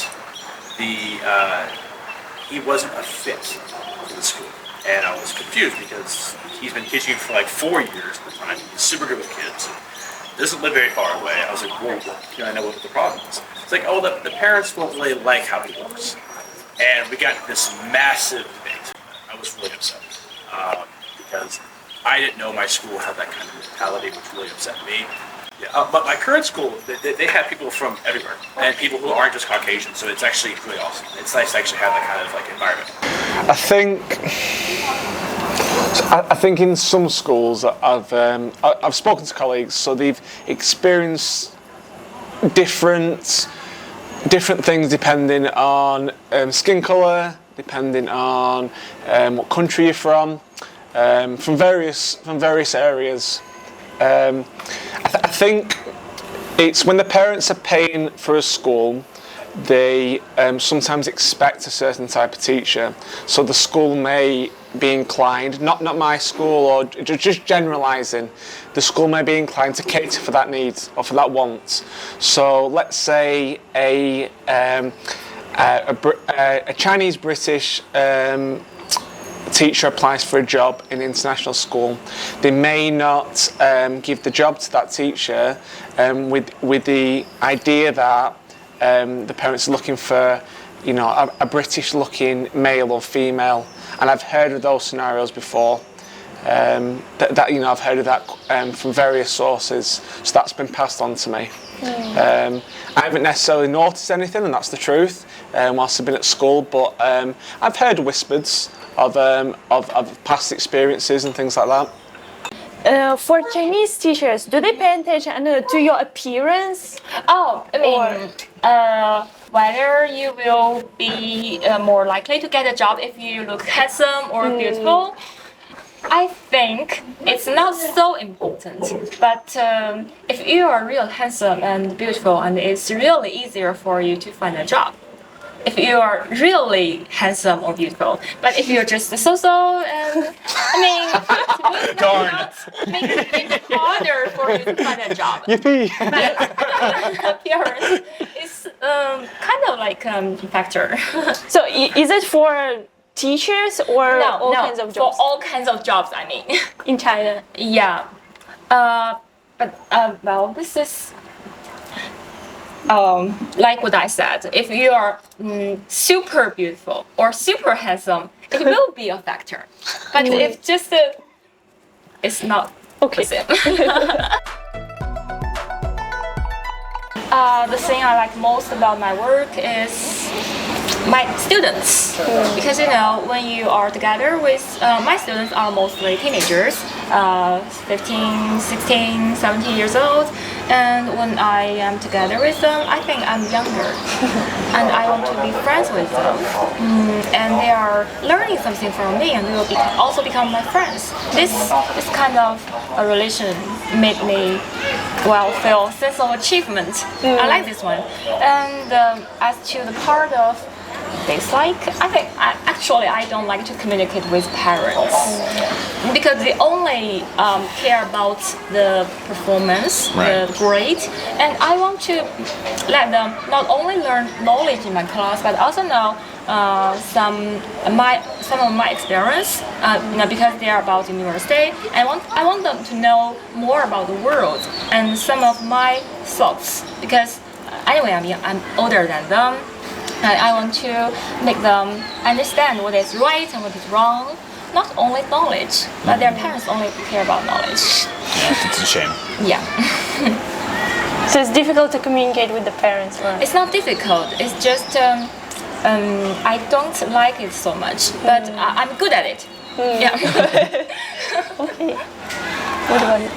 [SPEAKER 3] he wasn't a fit for the school. And I was confused because he's been teaching for 4 years at the time. He's super good with kids. doesn't live very far away. I was like, whoa, I know what the problem is. It's like, oh, the parents don't really like how he looks. And we got this massive debate. I was really upset because I didn't know my school had that kind of mentality, which really upset me. Yeah, but my current school, they have people from everywhere and people who aren't just Caucasian, so it's actually really awesome. It's nice to actually have that kind of like environment.
[SPEAKER 2] I think in some schools I've spoken to colleagues, so they've experienced different things depending on skin colour, depending on what country you're from various areas. I think it's when the parents are paying for a school, they sometimes expect a certain type of teacher. So the school may be inclined, not my school, or just generalising, the school may be inclined to cater for that need or for that want. So let's say a Chinese British teacher applies for a job in an international school. They may not give the job to that teacher with the idea that the parents are looking for, a British-looking male or female. And I've heard of those scenarios before. I've heard of that from various sources. So that's been passed on to me. I haven't necessarily noticed anything, and that's the truth, whilst I've been at school. But I've heard whispers of past experiences and things like that.
[SPEAKER 4] For Chinese teachers, do they pay attention to your appearance?
[SPEAKER 1] Oh, I mean, whether you will be more likely to get a job if you look handsome or beautiful, I think it's not so important. But if you are real handsome and beautiful, and it's really easier for you to find a job. If you are really handsome or beautiful, but if you're just so-so, and I mean,
[SPEAKER 3] Darn.
[SPEAKER 1] Make it harder for you to find a job.
[SPEAKER 2] Yippee!
[SPEAKER 1] But appearance is kind of like a factor.
[SPEAKER 4] So is it for teachers or all kinds of jobs?
[SPEAKER 1] For all kinds of jobs, I mean.
[SPEAKER 4] In China?
[SPEAKER 1] Yeah. Well, this is like what I said. If you are super beautiful or super handsome, it will be a factor. But if just it's not the same. The thing I like most about my work is my students, because when you are together with my students are mostly teenagers, 15, 16, 17 years old, and when I am together with them, I think I'm younger, and I want to be friends with them, and they are learning something from me, and they will also become my friends. This kind of a relation made me feel sense of achievement. I like this one. And as to the part of dislike, I think I don't like to communicate with parents because they only care about the performance, the grade, and I want to let them not only learn knowledge in my class but also know some of my experience, because they are about university. I want them to know more about the world and some of my thoughts, because anyway, I'm older than them. I want to make them understand what is right and what is wrong. Not only knowledge, but their parents only care about knowledge.
[SPEAKER 3] Yeah, it's a shame.
[SPEAKER 1] Yeah.
[SPEAKER 4] So it's difficult to communicate with the parents, right?
[SPEAKER 1] It's not difficult. It's just I don't like it so much, but I'm good at it. Yeah.
[SPEAKER 4] Okay. What about you?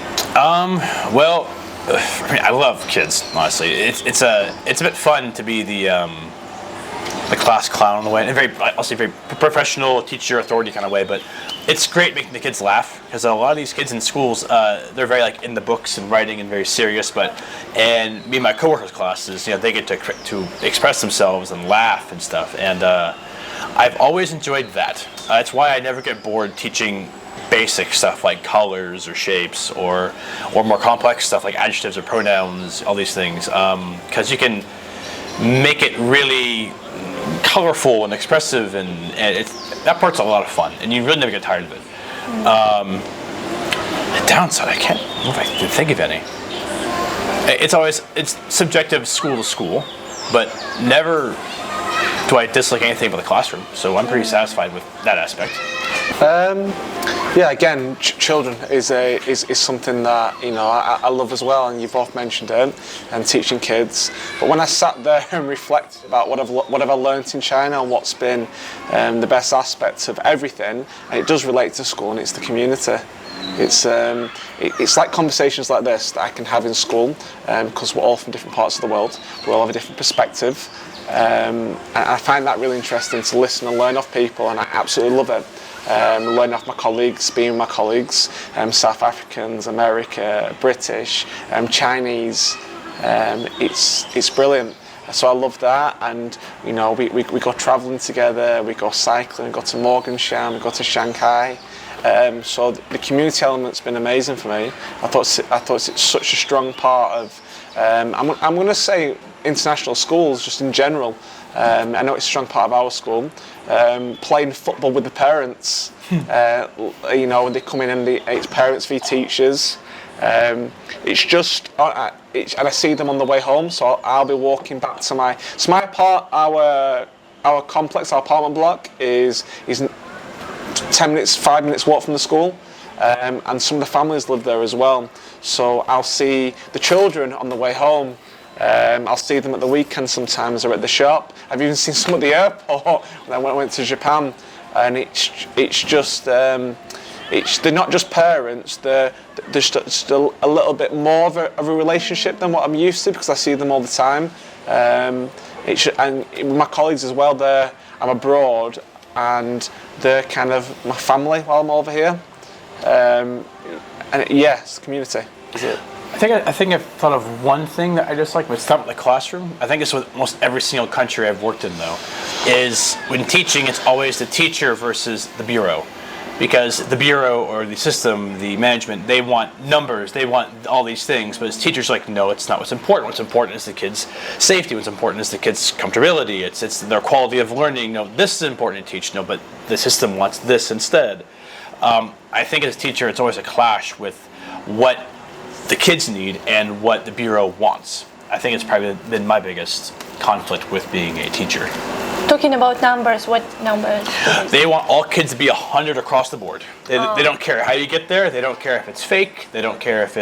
[SPEAKER 3] Well, I love kids. Honestly, it's a bit fun to be the class clown in a way, and I'll say very professional teacher authority kind of way. But it's great making the kids laugh, because a lot of these kids in schools, they're very in the books and writing and very serious. And me and my coworkers' classes, they get to express themselves and laugh and stuff. And I've always enjoyed that. That's why I never get bored teaching basic stuff like colors or shapes, or more complex stuff like adjectives or pronouns, all these things, because you can make it really colorful and expressive, and that part's a lot of fun, and you really never get tired of it. The downside, I can't know if I can think of any. It's subjective school to school, but never do I dislike anything about the classroom. So I'm pretty satisfied with that aspect.
[SPEAKER 2] Yeah, again, children is something that I love as well, and you both mentioned it, and teaching kids. But when I sat there and reflected about what I've learned in China and what's been the best aspects of everything, and it does relate to school, and it's the community. It's like conversations like this that I can have in school, because we're all from different parts of the world. We all have a different perspective, and I find that really interesting to listen and learn off people, and I absolutely love it. Learning off my colleagues, being with my colleagues, South Africans, America, British, Chinese. It's brilliant. So I love that, and we go travelling together, we go cycling, we go to Morgenstern, we go to Shanghai. So the community element's been amazing for me. I thought it's such a strong part of. I'm going to say international schools just in general. I know it's a strong part of our school. Playing football with the parents, when they come in and it's parents v teachers. It's just, and I see them on the way home. So I'll be walking back to my complex, our apartment block is 5 minutes walk from the school, and some of the families live there as well. So I'll see the children on the way home. I'll see them at the weekend sometimes, or at the shop. I've even seen some at the airport when I went to Japan, and it's just they're not just parents. They're just a little bit more of a relationship than what I'm used to, because I see them all the time. And my colleagues as well. I'm abroad, and they're kind of my family while I'm over here. Yes, community is it.
[SPEAKER 3] I think I've thought of one thing that I dislike, but it's not with the classroom. I think it's with almost every single country I've worked in, though, is when teaching, it's always the teacher versus the bureau. Because the bureau or the system, the management, they want numbers, they want all these things, but as teachers, like, no, it's not what's important. What's important is the kids' safety. What's important is the kids' comfortability. It's their quality of learning. No, this is important to teach. No, but the system wants this instead. I think as a teacher, it's always a clash with what the kids need and what the bureau wants. I think it's probably been my biggest conflict with being a teacher.
[SPEAKER 4] Talking about numbers, what numbers?
[SPEAKER 3] They want all kids to be 100 across the board. They don't care how you get there. They don't care if it's fake. They don't care if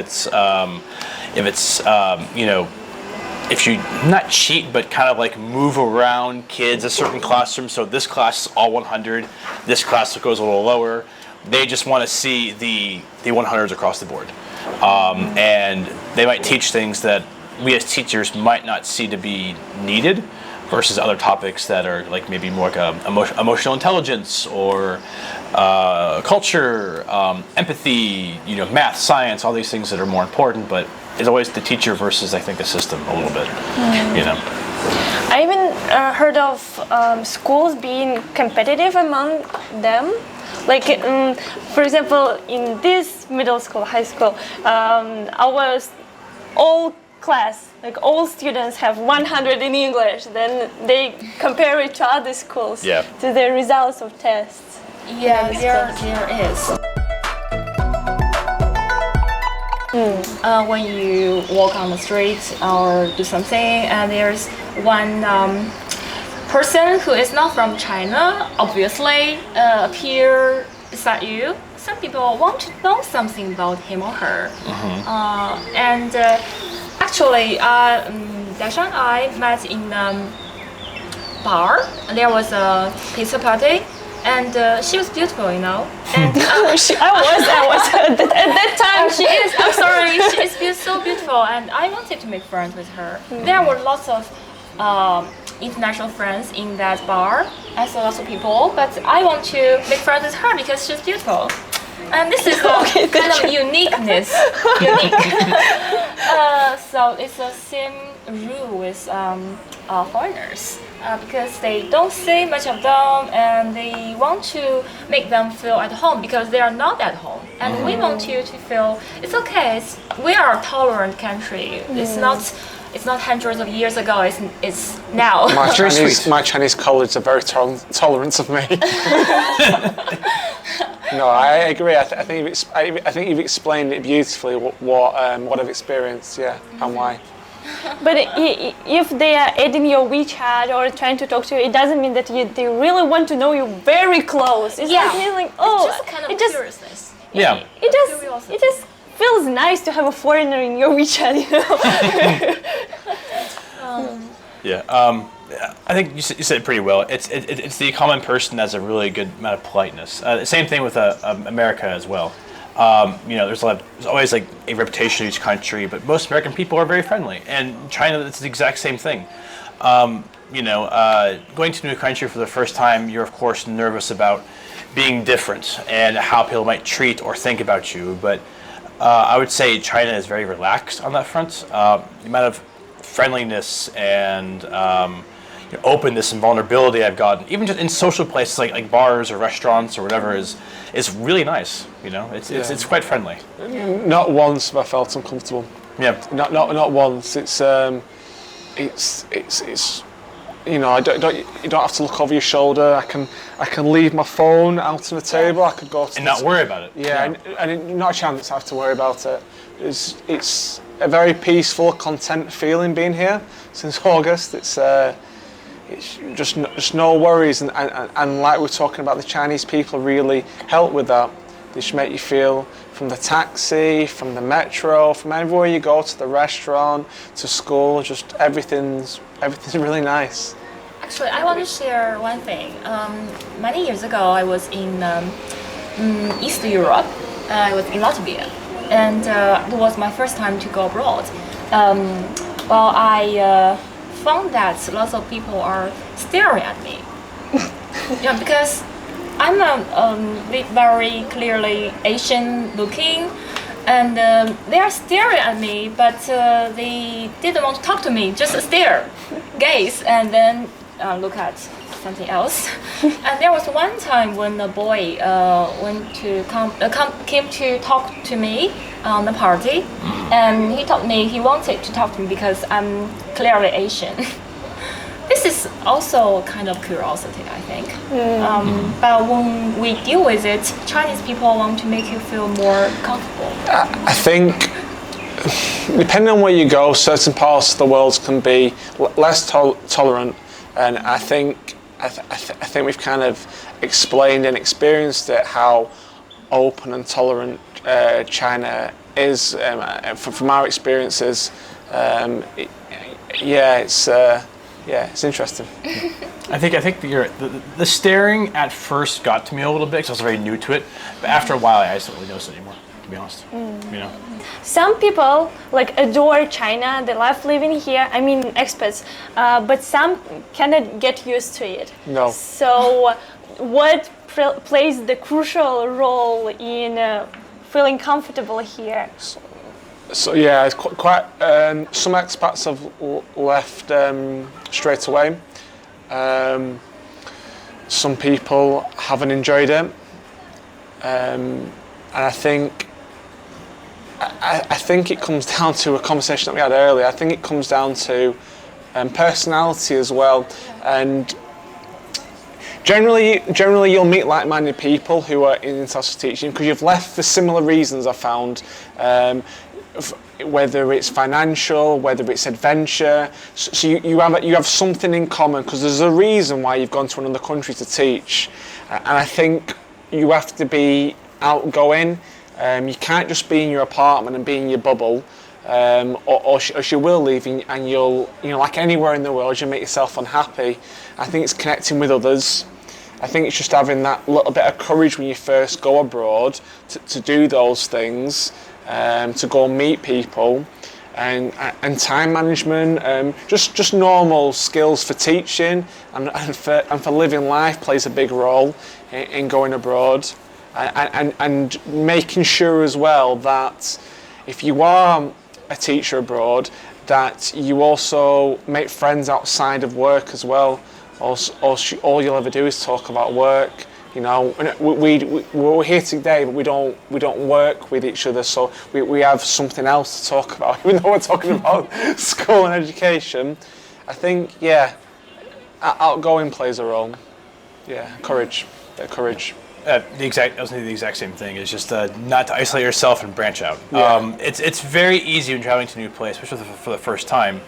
[SPEAKER 3] if you not cheat, but kind of like move around kids a certain classroom. So this class is all 100. This class goes a little lower. They just want to see the 100s across the board. And they might teach things that we as teachers might not see to be needed, versus other topics that are like maybe more like emotional intelligence or culture, empathy, math, science, all these things that are more important. But it's always the teacher versus, I think, the system a little bit.
[SPEAKER 4] I even heard of schools being competitive among them. Like, for example, in this middle school, high school, our all class, like all students have 100 in English. Then they compare it to other schools, to the results of tests.
[SPEAKER 1] Yeah, there is. When you walk on the street or do something, and there's one person who is not from China, obviously appear beside you. Some people want to know something about him or her. Actually, Dasha and I met in a bar. There was a pizza party, and she was beautiful, And
[SPEAKER 4] I was at that time.
[SPEAKER 1] She is. I'm sorry. She is so beautiful, and I wanted to make friends with her. There were lots of international friends in that bar. I saw lots of people, but I want to make friends with her because she's beautiful. And this is a kind of uniqueness. So it's the same rule with foreigners, because they don't see much of them, and they want to make them feel at home because they are not at home. And we want you to feel it's okay. We are a tolerant country. It's not hundreds of years ago. It's now.
[SPEAKER 2] My Chinese colleagues are very tolerant of me. No, I agree. I think you've explained it beautifully. What I've experienced, yeah, and why.
[SPEAKER 4] But if they are adding your WeChat or trying to talk to you, it doesn't mean that they really want to know you very close. It's not mean like, oh,
[SPEAKER 1] it's just kind of curiousness.
[SPEAKER 3] Yeah.
[SPEAKER 4] It just feels nice to have a foreigner in your WeChat, you know.
[SPEAKER 3] Yeah. I think you said it pretty well. It's the common person that has a really good amount of politeness. The same thing with America as well. There's always like a reputation in each country, but most American people are very friendly. And China, it's the exact same thing. Going to a new country for the first time, you're of course nervous about being different and how people might treat or think about you. But I would say China is very relaxed on that front. The amount of friendliness and openness and vulnerability I've gotten, even just in social places like bars or restaurants or whatever, is really nice. It's quite friendly.
[SPEAKER 2] Not once have I felt uncomfortable.
[SPEAKER 3] Yeah.
[SPEAKER 2] Not once. It's you don't have to look over your shoulder. I can leave my phone out on the table. I could go to
[SPEAKER 3] and not worry about it.
[SPEAKER 2] Yeah, and not a chance I have to worry about it. It's a very peaceful, content feeling being here since August. It's just no worries, and like we're talking about, the Chinese people really help with that. They just make you feel, from the taxi, from the metro, from everywhere you go, to the restaurant, to school, just everything's really nice.
[SPEAKER 1] Actually, I want to share one thing. Many years ago, I was in East Europe. I was in Latvia, and it was my first time to go abroad. I found that lots of people are staring at me. Because I'm very clearly Asian looking, and they are staring at me, but they didn't want to talk to me, just stare, gaze, and then look at something else. And there was one time when a boy came to talk to me on the party, and he told me he wanted to talk to me because I'm clearly Asian. This is also kind of curiosity, I think. But when we deal with it, Chinese people want to make you feel more comfortable.
[SPEAKER 2] I think, depending on where you go, certain parts of the world can be less tolerant, and I think we've kind of explained and experienced it, how open and tolerant China is. From our experiences, it's interesting.
[SPEAKER 3] I think the staring at first got to me a little bit because I was very new to it, but after a while I just don't really notice it anymore, to be honest.
[SPEAKER 4] Some people adore China. They love living here. I mean, expats, but some cannot get used to it.
[SPEAKER 2] No.
[SPEAKER 4] So, what plays the crucial role in feeling comfortable here?
[SPEAKER 2] So yeah, it's quite. Some expats have left straight away. Some people haven't enjoyed it, and I think it comes down to a conversation that we had earlier. I think it comes down to personality as well, and generally you'll meet like-minded people who are in international teaching because you've left for similar reasons. I found. Whether it's financial, whether it's adventure, so you have something in common because there's a reason why you've gone to another country to teach, and I think you have to be outgoing. You can't just be in your apartment and be in your bubble, or you will leave and you'll like anywhere in the world you'll make yourself unhappy. I think it's connecting with others. I think it's just having that little bit of courage when you first go abroad to do those things. To go and meet people, and time management, just normal skills for teaching and for living life plays a big role in going abroad, and making sure as well that if you are a teacher abroad, that you also make friends outside of work as well. All you'll ever do is talk about work. We're here today, but we don't work with each other, so we have something else to talk about, even though we're talking about school and education. I think, outgoing plays a role. Yeah, courage.
[SPEAKER 3] I was thinking the exact same thing. It's just not to isolate yourself and branch out.
[SPEAKER 2] Yeah.
[SPEAKER 3] It's very easy when traveling to a new place, especially for the first time,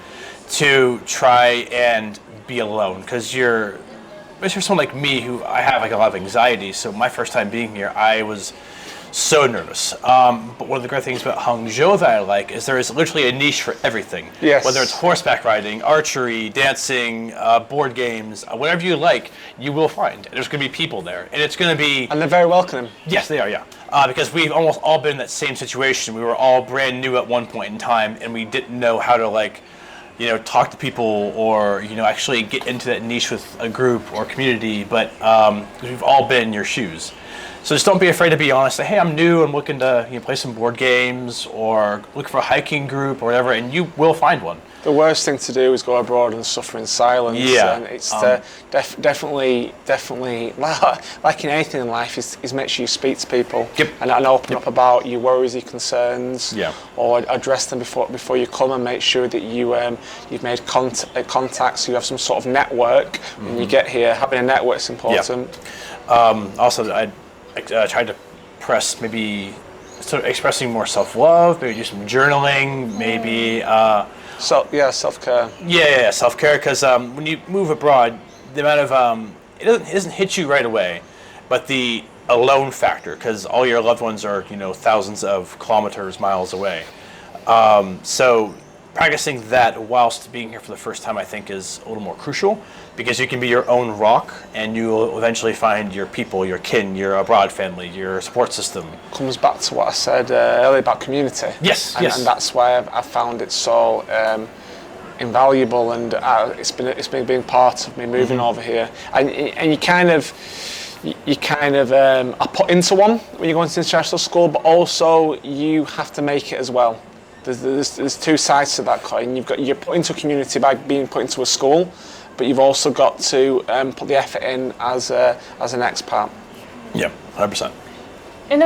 [SPEAKER 3] to try and be alone, because especially for someone like me, who I have like a lot of anxiety. So my first time being here, I was so nervous. But one of the great things about Hangzhou that I like is there is literally a niche for everything.
[SPEAKER 2] Yes.
[SPEAKER 3] Whether it's horseback riding, archery, dancing, board games, whatever you like, you will find. There's going to be people there, and it's going to be.
[SPEAKER 2] And they're very welcoming.
[SPEAKER 3] Yes, they are. Yeah. Because we've almost all been in that same situation. We were all brand new at one point in time, and we didn't know how to talk to people or actually get into that niche with a group or community. But we've all been in your shoes. So just don't be afraid to be honest. Say, hey, I'm new. I'm looking to play some board games or look for a hiking group or whatever, and you will find one.
[SPEAKER 2] The worst thing to do is go abroad and suffer in silence.
[SPEAKER 3] Yeah.
[SPEAKER 2] And it's definitely, like in anything in life, is make sure you speak to people.
[SPEAKER 3] Yep.
[SPEAKER 2] And open up about your worries, your concerns.
[SPEAKER 3] Yeah.
[SPEAKER 2] Or address them before you come, and make sure that you've made contacts. You have some sort of network when you get here. Having a network is important.
[SPEAKER 3] Also, I tried to press maybe sort of expressing more self-love, maybe do some journaling, maybe.
[SPEAKER 2] Self-care.
[SPEAKER 3] Yeah, self-care, because when you move abroad, the amount of, it doesn't hit you right away, but the alone factor, because all your loved ones are, thousands of kilometers, miles away. So practicing that whilst being here for the first time, I think, is a little more crucial, because you can be your own rock, and you will eventually find your people, your kin, your abroad family, your support system.
[SPEAKER 2] Comes back to what I said earlier about community.
[SPEAKER 3] Yes.
[SPEAKER 2] And that's why I've found it so invaluable, and it's been being part of me moving over here. And you kind of are put into one when you go into international school, but also you have to make it as well. There's two sides to that coin. You're put into a community by being put into a school, but you've also got to put the effort in as an expat.
[SPEAKER 3] Yeah, 100%.
[SPEAKER 4] And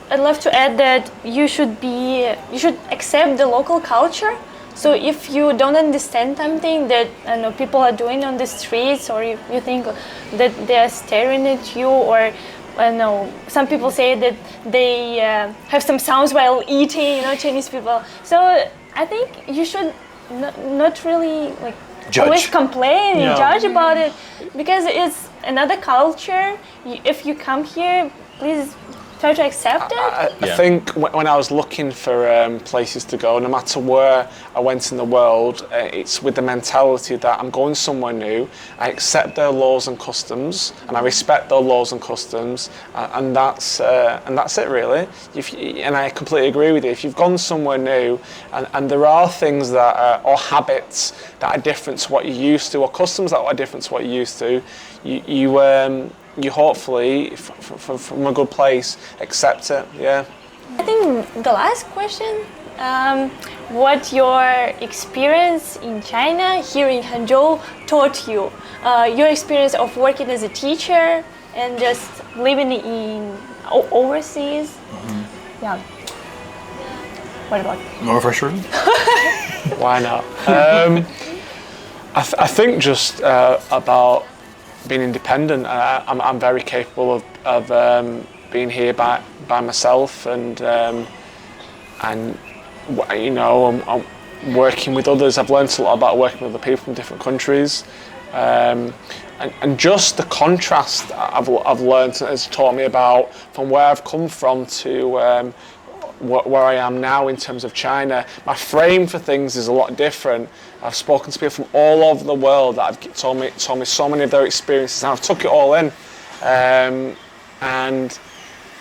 [SPEAKER 4] I'd love to add that you should accept the local culture. So if you don't understand something that people are doing on the streets, or you think that they are staring at you, or some people say that they have some sounds while eating, Chinese people. So I think you should not really
[SPEAKER 3] judge.
[SPEAKER 4] Always complain and judge about it, because it's another culture. If you come here, please try to accept it.
[SPEAKER 2] I think when I was looking for places to go, no matter where I went in the world, it's with the mentality that I'm going somewhere new. I accept their laws and customs, and I respect their laws and customs, and that's it really. And I completely agree with you. If you've gone somewhere new, and there are things that or habits that are different to what you're used to, or customs that are different to what you're used to, you hopefully, from a good place, accept it. Yeah.
[SPEAKER 4] I think the last question, what your experience in China, here in Hangzhou, taught you? Your experience of working as a teacher and just living in overseas. Mm-hmm. Yeah. What about you?
[SPEAKER 3] More frustrating?
[SPEAKER 2] Why not? I think just about being independent. I'm very capable of being here by myself, and I'm working with others. I've learned a lot about working with other people from different countries, and just the contrast I've learned has taught me about from where I've come from to where I am now in terms of China. My frame for things is a lot different. I've spoken to people from all over the world that have told me so many of their experiences, and I've took it all in. And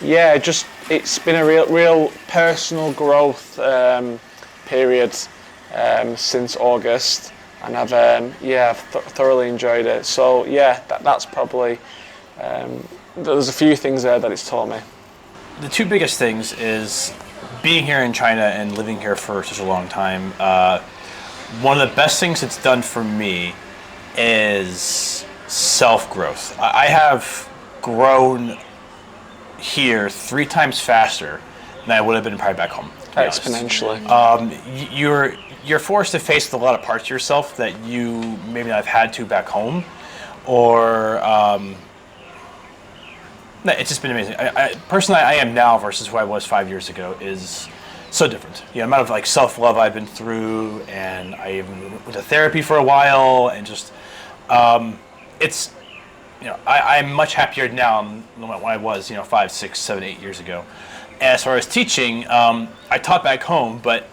[SPEAKER 2] yeah, just it's been a real personal growth period since August, and I've thoroughly enjoyed it. So yeah, that's probably there's a few things there that it's taught me.
[SPEAKER 3] The two biggest things is being here in China and living here for such a long time. One of the best things it's done for me is self-growth. I have grown here 3 times faster than I would have been probably back home.
[SPEAKER 2] Exponentially.
[SPEAKER 3] You're forced to face a lot of parts of yourself that you maybe not have had to back home, or No, it's just been amazing. Personally, I am now versus who I was 5 years ago is so different. The amount of like self-love I've been through, and I even went to therapy for a while, and just it's, I'm much happier now than when I was 5, 6, 7, 8 years ago. As far as teaching, I taught back home, but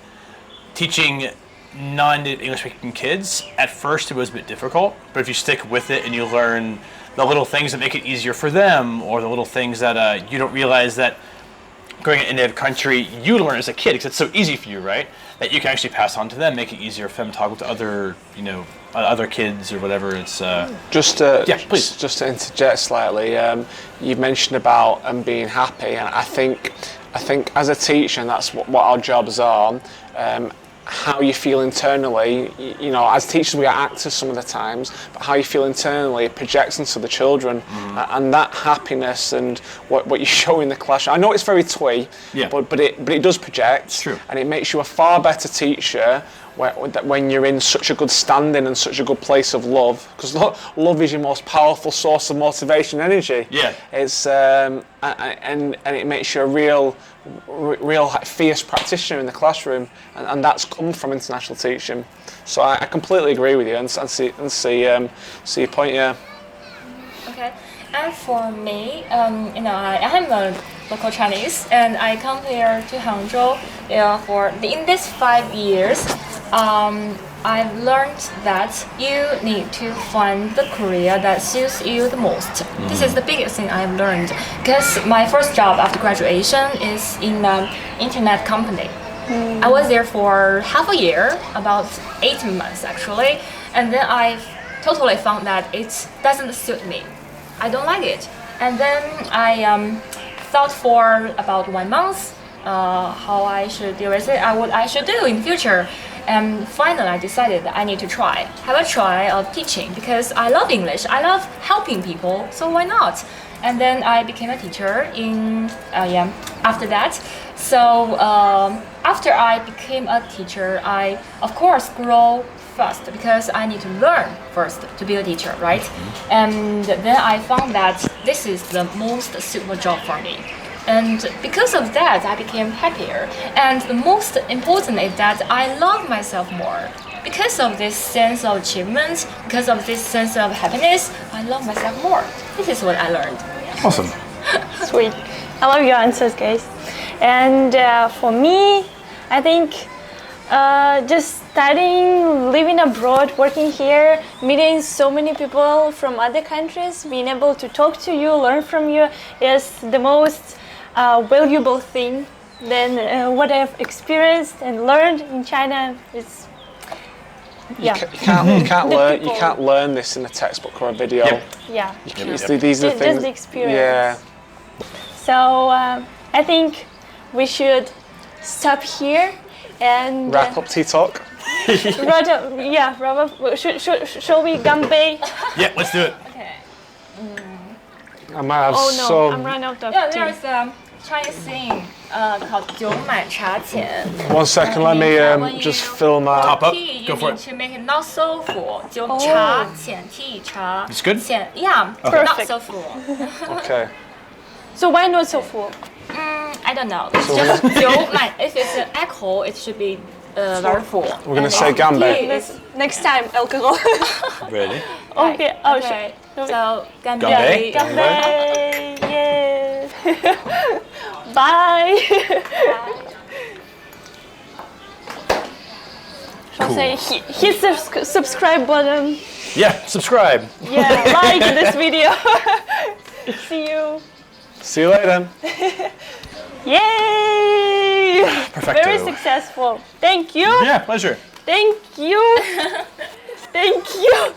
[SPEAKER 3] teaching non-native English-speaking kids, at first it was a bit difficult, but if you stick with it and you learn the little things that make it easier for them, or the little things that you don't realize that going in a native country you learn as a kid, because it's so easy for you, right? That you can actually pass on to them, make it easier for them to talk with other, other kids or whatever. It's
[SPEAKER 2] just to interject slightly. You mentioned about being happy, and I think as a teacher, and that's what our jobs are. How you feel internally, as teachers we are actors some of the times, but how you feel internally projects into the children, and that happiness and what you show in the classroom. I know it's very twee, but it does project.
[SPEAKER 3] It's true.
[SPEAKER 2] And it makes you a far better teacher when you're in such a good standing and such a good place of love, because love is your most powerful source of motivation and energy.
[SPEAKER 3] Yeah.
[SPEAKER 2] It's and it makes you a real fierce practitioner in the classroom, and that's come from international teaching. So I completely agree with you and see your point. Yeah.
[SPEAKER 1] Okay, and for me, I am a local Chinese, and I come here to Hangzhou in these 5 years. I've learned that you need to find the career that suits you the most. This is the biggest thing I've learned, because my first job after graduation is in an internet company. I was there for half a year, about 18 months actually, and then I totally found that it doesn't suit me. I don't like it. And then I thought for about 1 month how I should deal with it, what I should do in future. And finally, I decided that I need to have a try of teaching, because I love English. I love helping people, so why not? And then I became a teacher after that. So after I became a teacher, I of course grow fast, because I need to learn first to be a teacher, right? And then I found that this is the most suitable job for me. And because of that, I became happier. And the most important is that I love myself more. Because of this sense of achievement, because of this sense of happiness, I love myself more. This is what I learned.
[SPEAKER 3] awesome.
[SPEAKER 4] Sweet. I love your answers, guys. And for me, I think just studying, living abroad, working here, meeting so many people from other countries, being able to talk to you, learn from you is the most valuable thing than what I've experienced and learned in China. It's
[SPEAKER 2] You can't learn this in a textbook or a video.
[SPEAKER 4] yeah.
[SPEAKER 2] These are the things.
[SPEAKER 4] Just the experience.
[SPEAKER 2] Yeah.
[SPEAKER 4] So I think we should stop here and
[SPEAKER 2] Wrap up DingTalk.
[SPEAKER 4] wrap up. Shall we ganbei?
[SPEAKER 3] Yeah, let's do it.
[SPEAKER 1] Okay.
[SPEAKER 2] I might have
[SPEAKER 4] Oh no,
[SPEAKER 2] some.
[SPEAKER 4] I'm running out of
[SPEAKER 1] Yeah,
[SPEAKER 4] tea.
[SPEAKER 1] there's a Chinese saying called 酒买茶钱.
[SPEAKER 2] One second, let me just fill my.
[SPEAKER 3] Top up.
[SPEAKER 1] Tea, you
[SPEAKER 3] Go for
[SPEAKER 1] need
[SPEAKER 3] it.
[SPEAKER 1] to make it not so full. 酒茶浅 tea 茶.
[SPEAKER 3] It's good?
[SPEAKER 1] 浅 yeah, not
[SPEAKER 4] Perfect.
[SPEAKER 1] so full.
[SPEAKER 2] Okay.
[SPEAKER 4] So why not so full?
[SPEAKER 1] I don't know. It's just 酒买. If it's an alcohol, it should be very full.
[SPEAKER 2] We're gonna
[SPEAKER 1] And
[SPEAKER 2] say
[SPEAKER 1] tea
[SPEAKER 2] ganbei.
[SPEAKER 1] is-
[SPEAKER 4] Next time, alcohol.
[SPEAKER 3] Ready?
[SPEAKER 4] Okay. Oh,
[SPEAKER 1] Okay.
[SPEAKER 4] sure.
[SPEAKER 1] So
[SPEAKER 3] Ganbei.
[SPEAKER 4] Ganbei. Yeah. Bye. Shall I say hit the subscribe button.
[SPEAKER 3] Yeah, subscribe.
[SPEAKER 4] Yeah, like this video. See you.
[SPEAKER 2] See you later.
[SPEAKER 4] Yay!
[SPEAKER 3] Perfecto.
[SPEAKER 4] Very successful. Thank you.
[SPEAKER 3] Yeah, pleasure.
[SPEAKER 4] Thank you. Thank you.